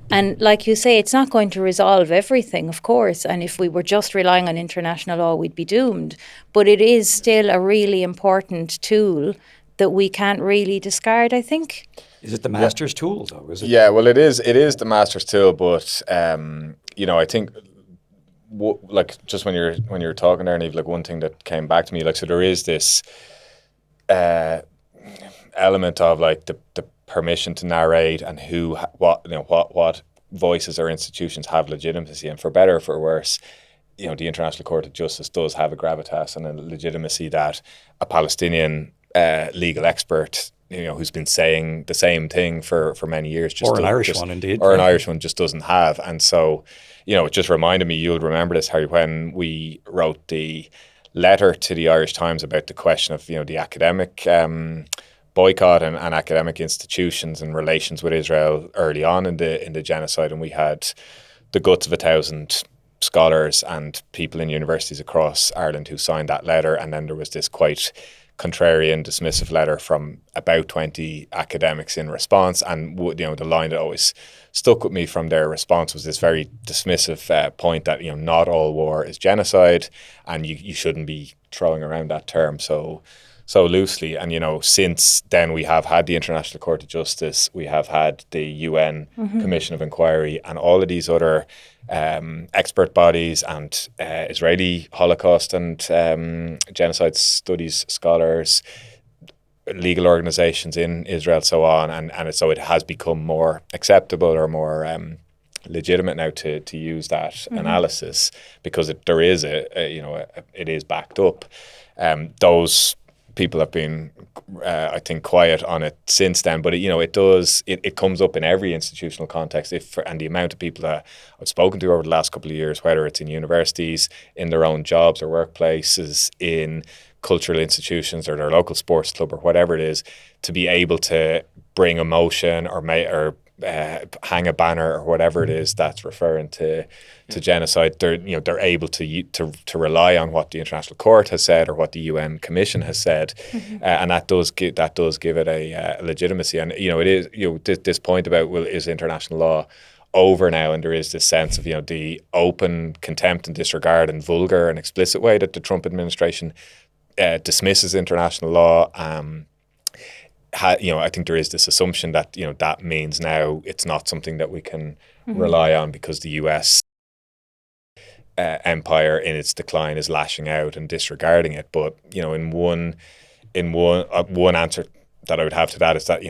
And like you say, it's not going to resolve everything, of course. And if we were just relying on international law, we'd be doomed. But it is still a really important tool that we can't really discard, I think. Is it the master's tool, though? Is it? Yeah, well, it is the master's tool, but I think. Just when you're talking there, Niamh, one thing that came back to me, so there is this element of the permission to narrate and what voices or institutions have legitimacy, and for better or for worse, the International Court of Justice does have a gravitas and a legitimacy that a Palestinian legal expert, who's been saying the same thing for many years, or an Irish one just doesn't have. And so, it just reminded me, you'll remember this, Harry, when we wrote the letter to the Irish Times about the question of, the academic boycott and academic institutions and relations with Israel early on in the genocide, and we had the guts of 1,000 scholars and people in universities across Ireland who signed that letter, and then there was this quite contrarian, dismissive letter from about 20 academics in response. And the line that always stuck with me from their response was this very dismissive point that not all war is genocide, and you shouldn't be throwing around that term so loosely. And since then we have had the International Court of Justice, we have had the UN Commission of Inquiry, and all of these other expert bodies and Israeli Holocaust and genocide studies scholars, legal organizations in Israel, so on, and so it has become more acceptable or more legitimate now to use that analysis, because there is it is backed up. Those people have been, I think, quiet on it since then, but it comes up in every institutional context. And the amount of people that I've spoken to over the last couple of years, whether it's in universities, in their own jobs or workplaces, in cultural institutions or their local sports club or whatever it is, to be able to bring a motion or hang a banner or whatever it is that's referring to genocide, they're able to rely on what the International Court has said or what the UN Commission has said, and that does give it a legitimacy. And it is this point about, well, is international law over now? And there is this sense of the open contempt and disregard and vulgar and explicit way that the Trump administration dismisses international law. I think there is this assumption that that means now it's not something that we can rely on, because the US empire in its decline is lashing out and disregarding it. But one answer that I would have to that is that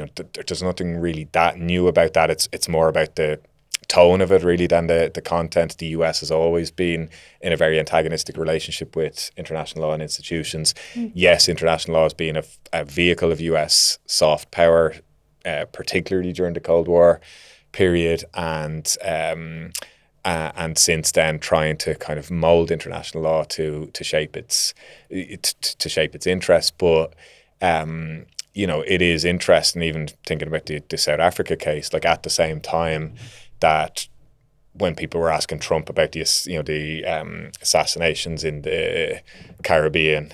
there's nothing really that new about that. It's more about the tone of it really than the content. The US has always been in a very antagonistic relationship with international law and institutions. Yes, international law has been a vehicle of US soft power, particularly during the Cold War period, and since then trying to kind of mold international law to shape its interests. But it is interesting, even thinking about the South Africa case, like at the same time that when people were asking Trump about the assassinations in the Caribbean,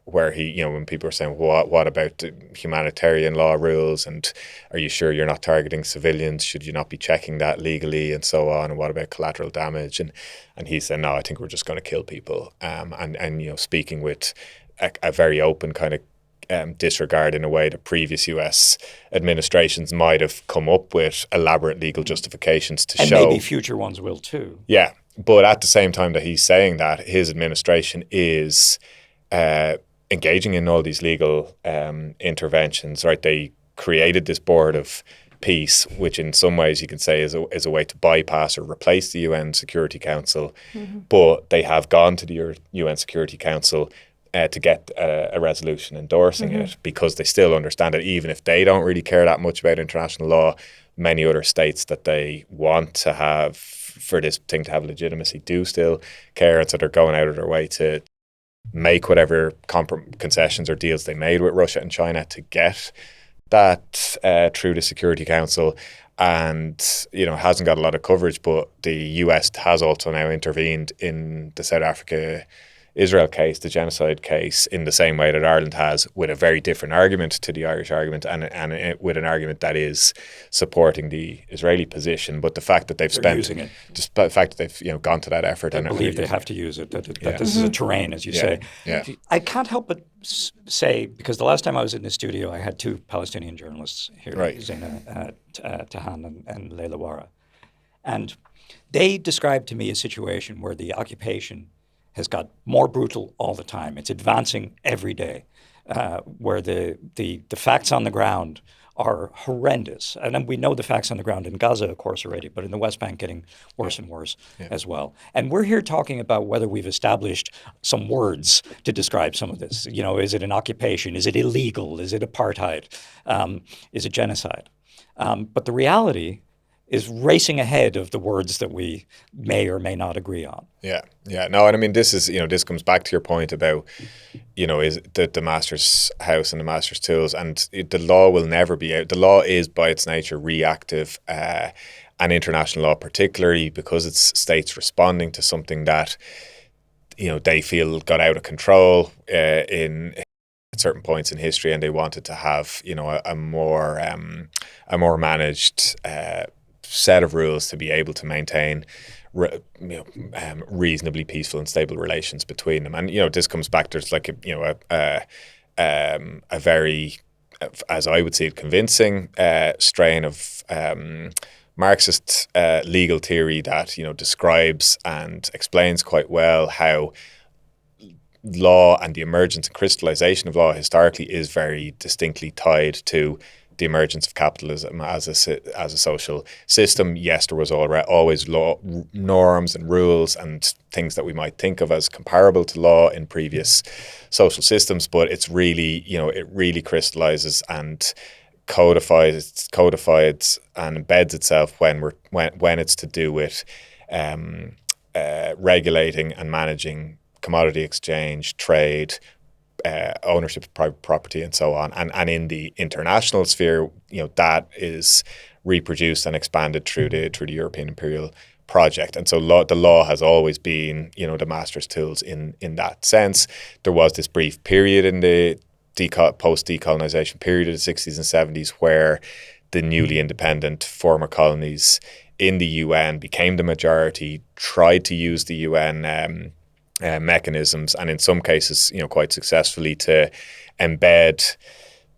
where when people were saying, what about the humanitarian law rules, and are you sure you're not targeting civilians? Should you not be checking that legally, and so on? And what about collateral damage? And he said, no, I think we're just going to kill people. And speaking with a very open kind of disregard in a way that previous US administrations might have come up with elaborate legal justifications to show. And maybe future ones will too. Yeah. But at the same time that he's saying that, his administration is engaging in all these legal interventions, right? They created this board of peace, which in some ways you can say is a way to bypass or replace the UN Security Council. But they have gone to the UN Security Council to get a resolution endorsing it, because they still understand that even if they don't really care that much about international law, many other states that they want to have for this thing to have legitimacy do still care, and so they're going out of their way to make whatever concessions or deals they made with Russia and China to get that through the Security Council. And hasn't got a lot of coverage, but the US has also now intervened in the South Africa Israel case, the genocide case, in the same way that Ireland has, with a very different argument to the Irish argument, and with an argument that is supporting the Israeli position. But the fact that they've the fact that they've gone to that effort, I believe they have to use it. That this is a terrain, as you say. Yeah. I can't help but say, because the last time I was in the studio, I had two Palestinian journalists here, right, Zaina Tahan and Leila Wara, and they described to me a situation where the occupation has got more brutal all the time. It's advancing every day, where the facts on the ground are horrendous. And then we know the facts on the ground in Gaza, of course, already, but in the West Bank getting worse and worse as well. And we're here talking about whether we've established some words to describe some of this. Is it an occupation? Is it illegal? Is it apartheid? Is it genocide? But the reality is racing ahead of the words that we may or may not agree on. Yeah, yeah. No, and I mean, this is, this comes back to your point about, is the master's house and the master's tools, and the law will never be out. The law is by its nature reactive, and international law, particularly because it's states responding to something that, they feel got out of control in at certain points in history, and they wanted to have, a more managed set of rules to be able to maintain reasonably peaceful and stable relations between them. And this comes back. There's like a very, as I would see it, convincing strain of Marxist legal theory that describes and explains quite well how law and the emergence and crystallization of law historically is very distinctly tied to the emergence of capitalism as a social system. Yes, there was always law, norms and rules and things that we might think of as comparable to law in previous social systems, but it's really, it really crystallizes and codified and embeds itself when it's to do with regulating and managing commodity exchange, trade, ownership of private property, and so on. And in the international sphere, that is reproduced and expanded through the European imperial project. And so the law has always been, the master's tools in that sense. There was this brief period in the post-decolonization period of the 60s and 70s where the newly independent former colonies in the UN became the majority, tried to use the UN mechanisms, and in some cases, quite successfully, to embed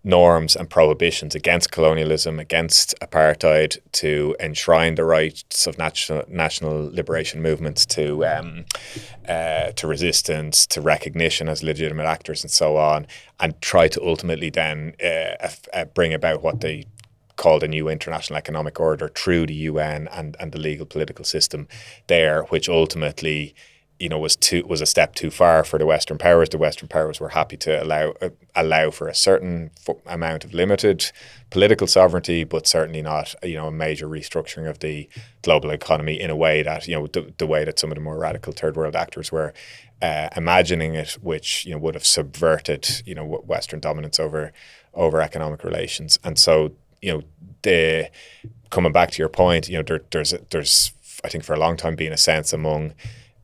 norms and prohibitions against colonialism, against apartheid, to enshrine the rights of national liberation movements to resistance, to recognition as legitimate actors, and so on, and try to ultimately then bring about what they called a new international economic order through the UN and the legal political system there, which ultimately was a step too far for the Western powers. The Western powers were happy to allow for a certain amount of limited political sovereignty, but certainly not a major restructuring of the global economy in a way that the way that some of the more radical third world actors were imagining it, which would have subverted Western dominance over economic relations. And so coming back to your point, there's I think for a long time been a sense among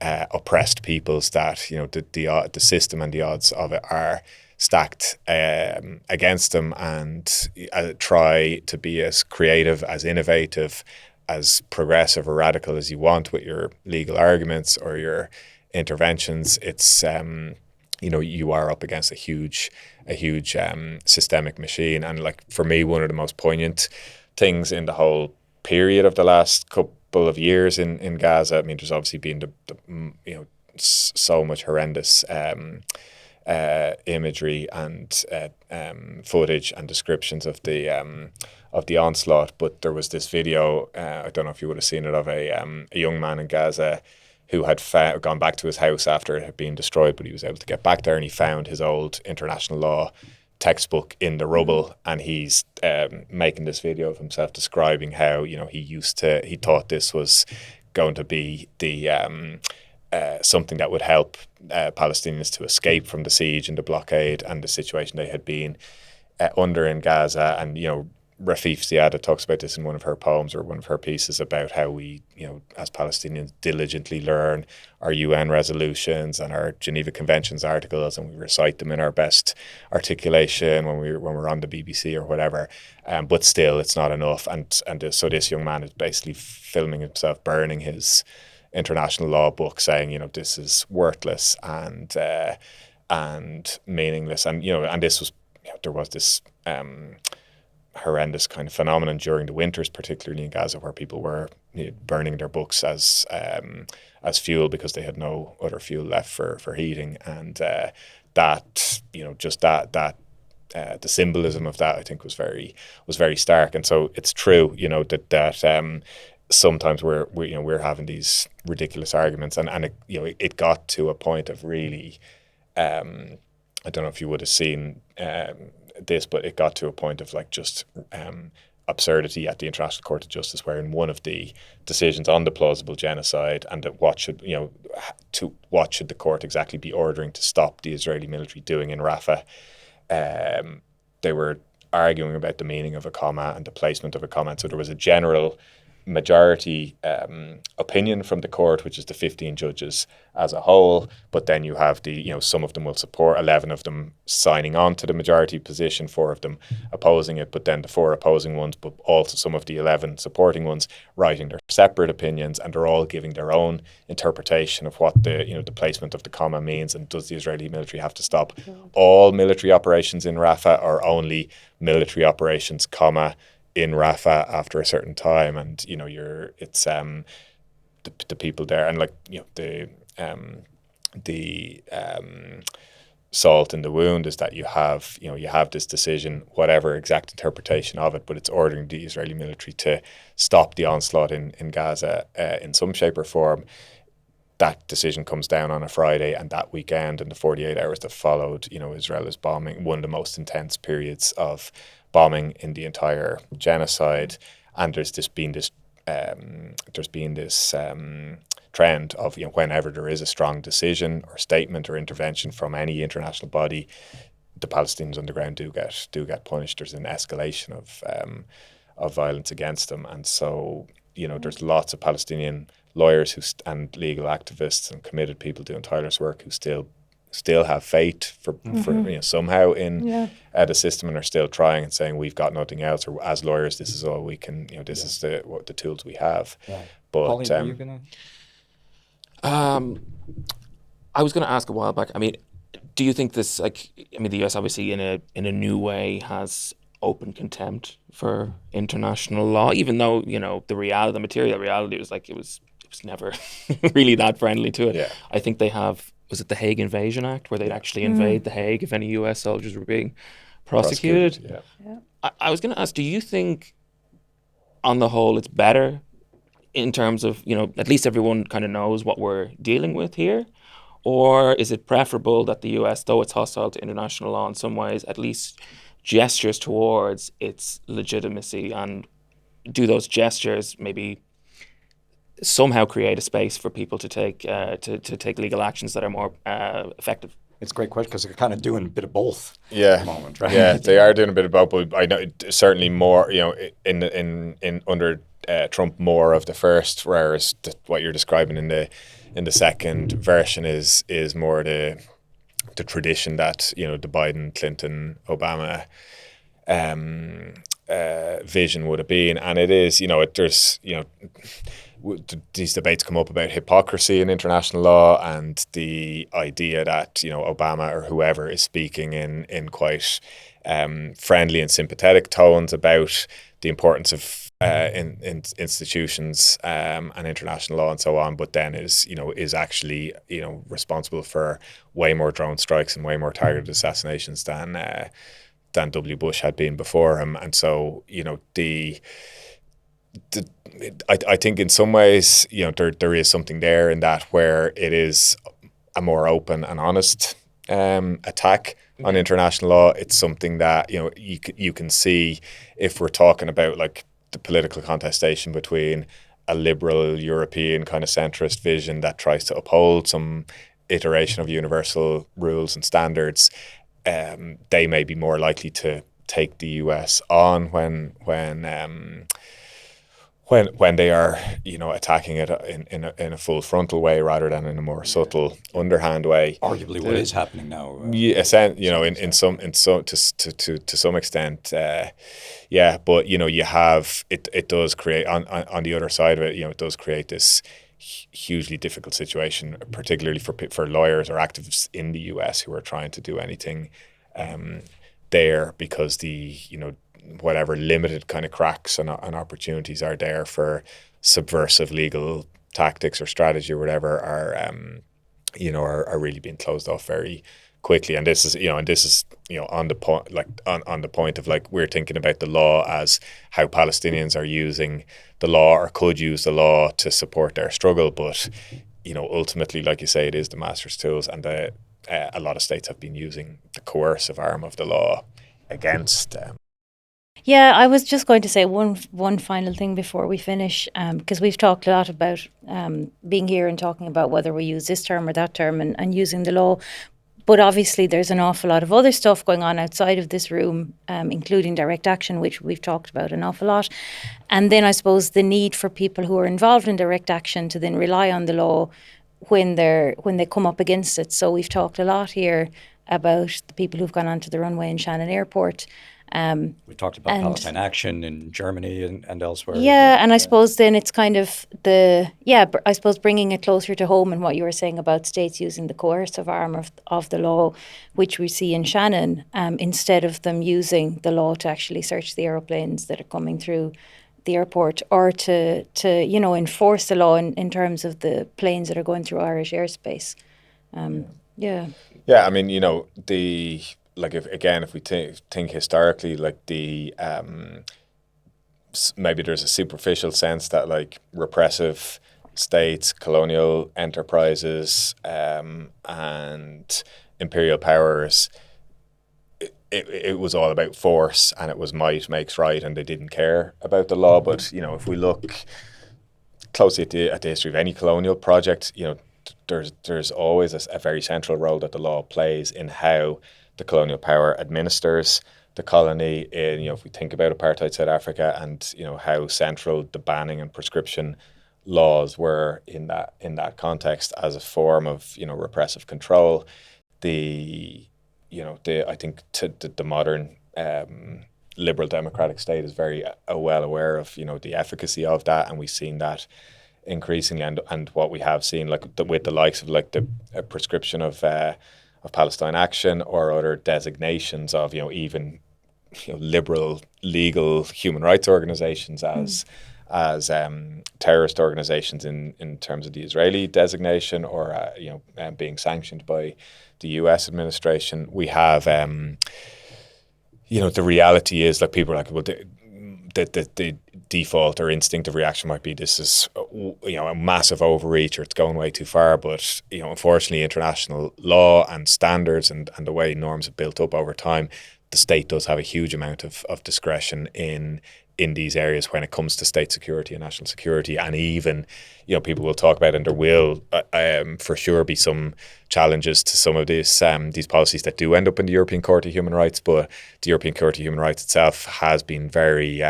oppressed peoples that the system and the odds of it are stacked against them, and try to be as creative, as innovative, as progressive or radical as you want with your legal arguments or your interventions. It's you are up against a huge systemic machine. And like for me, one of the most poignant things in the whole period of the last couple of years in Gaza, I mean, there's obviously been the so much horrendous imagery and footage and descriptions of the onslaught. But there was this video, I don't know if you would have seen it, of a young man in Gaza who had gone back to his house after it had been destroyed, but he was able to get back there, and he found his old international law textbook in the rubble, and he's making this video of himself describing how he thought this was going to be the something that would help Palestinians to escape from the siege and the blockade and the situation they had been under in Gaza. And Rafif Ziada talks about this in one of her poems or one of her pieces about how we, as Palestinians, diligently learn our UN resolutions and our Geneva Conventions articles, and we recite them in our best articulation when we're on the BBC or whatever. But still, it's not enough. And so this young man is basically filming himself burning his international law book, saying, this is worthless and meaningless. And and this was there was this horrendous kind of phenomenon during the winters, particularly in Gaza, where people were burning their books as fuel because they had no other fuel left for heating, and that just that the symbolism of that, I think, was very stark. And so it's true, that sometimes we're having these ridiculous arguments, and it got to a point of really, I don't know if you would have seen this, but it got to a point of like just absurdity at the International Court of Justice, where in one of the decisions on the plausible genocide and that what should the court exactly be ordering to stop the Israeli military doing in Rafah, they were arguing about the meaning of a comma and the placement of a comma. And so there was a general majority opinion from the court, which is the 15 judges as a whole, but then you have some of them will support, 11 of them signing on to the majority position, 4 of them opposing it, but then the 4 opposing ones, but also some of the 11 supporting ones writing their separate opinions, and they're all giving their own interpretation of what the placement of the comma means, and does the Israeli military have to stop all military operations in Rafah or only military operations, comma, in Rafah after a certain time. And the people there, and the salt in the wound is that you have this decision, whatever exact interpretation of it, but it's ordering the Israeli military to stop the onslaught in Gaza in some shape or form. That decision comes down on a Friday, and that weekend and the 48 hours that followed, Israel is bombing, one of the most intense periods of bombing in the entire genocide. And there's been this trend of, whenever there is a strong decision or statement or intervention from any international body, the Palestinians on the ground do get punished. There's an escalation of violence against them, and so there's lots of Palestinian lawyers and legal activists and committed people doing tireless work who still have faith for somehow in the system, and are still trying and saying, we've got nothing else, or as lawyers, this is all we can. This is the tools we have. Yeah. But Paulie, are you gonna? I was going to ask a while back. I mean, do you think this? The US obviously in a new way has open contempt for international law, even though the material reality was it was never really that friendly to it. Yeah. I think they have. Was it the Hague Invasion Act, where they'd actually invade The Hague if any US soldiers were being prosecuted? Yeah. I was going to ask, do you think, on the whole, it's better in terms of, at least everyone kind of knows what we're dealing with here? Or is it preferable that the US, though it's hostile to international law in some ways, at least gestures towards its legitimacy, and do those gestures maybe somehow create a space for people to take legal actions that are more effective? It's a great question, because they're kind of doing a bit of both at the moment, right? Yeah, they are doing a bit of both, but I know certainly more, in under Trump, more of the first, whereas what you're describing in the second version is more the tradition that the Biden, Clinton, Obama vision would have been. And it is, there's these debates come up about hypocrisy in international law, and the idea that Obama or whoever is speaking in quite friendly and sympathetic tones about the importance of institutions and international law and so on, but then is actually responsible for way more drone strikes and way more targeted assassinations than W. Bush had been before him. And so I think in some ways, there is something there in that, where it is a more open and honest attack on international law. It's something that you can see if we're talking about the political contestation between a liberal European kind of centrist vision that tries to uphold some iteration of universal rules and standards. They may be more likely to take the US on when they are attacking it in a full frontal way rather than in a more subtle underhand way. Arguably, what is happening now? To some extent, But you have it does create on the other side of it. It does create this hugely difficult situation, particularly for lawyers or activists in the US who are trying to do anything there, because whatever limited kind of cracks and opportunities are there for subversive legal tactics or strategy or whatever are really being closed off very quickly. And this is on the point, on the point of we're thinking about the law as how Palestinians are using the law or could use the law to support their struggle. But, ultimately, like you say, it is the master's tools, and a lot of states have been using the coercive arm of the law against Yeah, I was just going to say one final thing before we finish, because we've talked a lot about being here and talking about whether we use this term or that term and using the law. But obviously, there's an awful lot of other stuff going on outside of this room, including direct action, which we've talked about an awful lot. And then I suppose the need for people who are involved in direct action to then rely on the law when they come up against it. So we've talked a lot here about the people who've gone onto the runway in Shannon Airport. We talked about And Palestine Action in Germany and elsewhere. yeah, and I suppose then it's kind of I suppose bringing it closer to home and what you were saying about states using the coercive arm of the law, which we see in Shannon, instead of them using the law to actually search the aeroplanes that are coming through the airport, or to enforce the law in terms of the planes that are going through Irish airspace. Yeah. Yeah, I mean, if we think historically, like maybe there's a superficial sense that like repressive states, colonial enterprises, and imperial powers, it was all about force, and it was might makes right, and they didn't care about the law. But if we look closely at the history of any colonial project, there's always a very central role that the law plays in how the colonial power administers the colony. If we think about apartheid South Africa, and how central the banning and proscription laws were in that context as a form of repressive control. I think the modern liberal democratic state is very well aware of the efficacy of that, and we've seen that increasingly, and what we have seen with the likes of the prescription of Palestine Action, or other designations of even liberal legal human rights organizations as terrorist organizations in terms of the Israeli designation, or being sanctioned by the US administration. We have the reality is people are like, well, the default or instinctive reaction might be this is a massive overreach, or it's going way too far. But unfortunately, international law and standards and the way norms have built up over time, the state does have a huge amount of discretion in these areas when it comes to state security and national security. And even people will talk about, and there will for sure be some challenges to some of these policies that do end up in the European Court of Human Rights. But the European Court of Human Rights itself has been very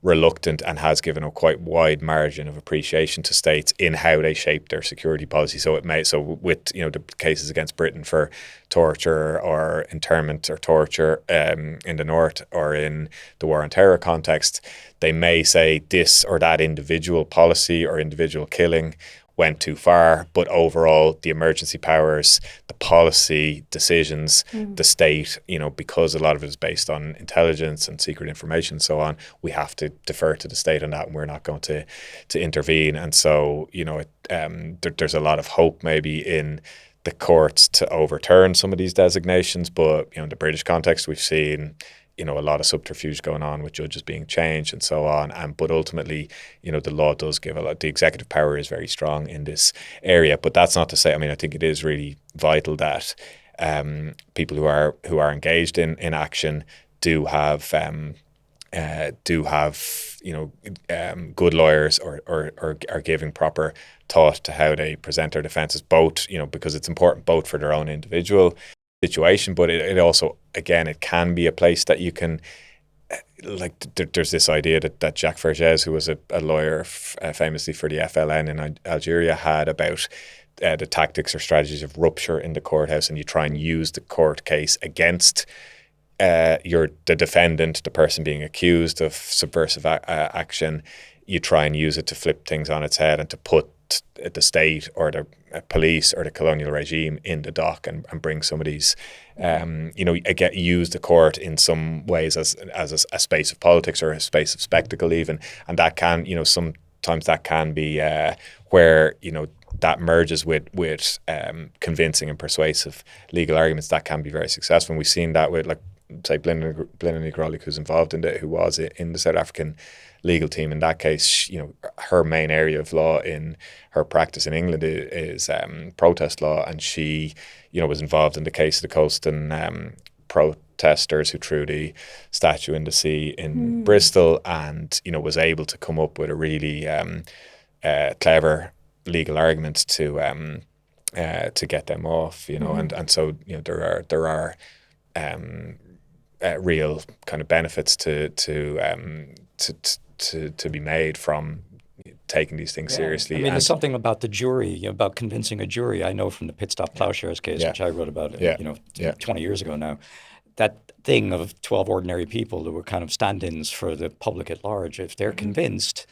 reluctant, and has given a quite wide margin of appreciation to states in how they shape their security policy. So with the cases against Britain for torture or internment or torture in the north, or in the war on terror context, they may say this or that individual policy or individual killing went too far, but overall the emergency powers, the policy decisions, the state, because a lot of it is based on intelligence and secret information and so on, we have to defer to the state on that, and we're not going to intervene. And so there's a lot of hope maybe in the courts to overturn some of these designations, but in the British context we've seen a lot of subterfuge going on with judges being changed and so on. But ultimately, the law does give a lot. The executive power is very strong in this area. But that's not to say. I think it is really vital that people who are engaged in action do have good lawyers, or are giving proper thought to how they present their defences. Both because it's important both for their own individual situation, but it also, again, it can be a place that you can there's this idea that Jacques Vergès, who was a lawyer famously for the FLN in Algeria, had about the tactics or strategies of rupture in the courthouse, and you try and use the court case against the defendant, the person being accused of subversive action. You try and use it to flip things on its head, and to put the state or the police or the colonial regime in the dock, and bring some of these, use the court in some ways as a space of politics, or a space of spectacle even. And that can, sometimes that can be where, that merges with convincing and persuasive legal arguments, that can be very successful. And we've seen that with, say, Bhriain Ní who's involved who was in the South African legal team. In that case, her main area of law in her practice in England is protest law, and she, was involved in the case of the Colston protesters who threw the statue in the sea in Bristol, and was able to come up with a really clever legal argument to get them off. And so there are real kind of benefits to be made from taking these things seriously. I mean, there's something about the jury, about convincing a jury. I know from the Pit Stop Plowshares case, which I wrote about, 20 years ago now, that thing of 12 ordinary people who were kind of stand-ins for the public at large. If they're convinced,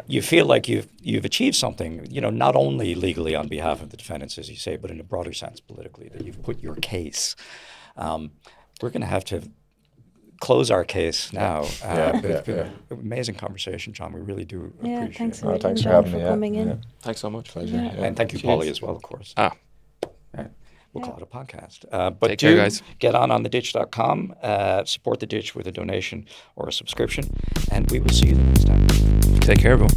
you feel like you've achieved something, not only legally on behalf of the defendants, as you say, but in a broader sense politically, that you've put your case. We're going to have to close our case now. It's been an amazing conversation, John. We really do appreciate thanks it. thanks for coming in. Thanks so much. Pleasure. And thank you, Paulie, as well, of course. We'll call it a podcast. But Take care, guys. Get on theditch.com, support The Ditch with a donation or a subscription, and we will see you the next time. Take care, everyone.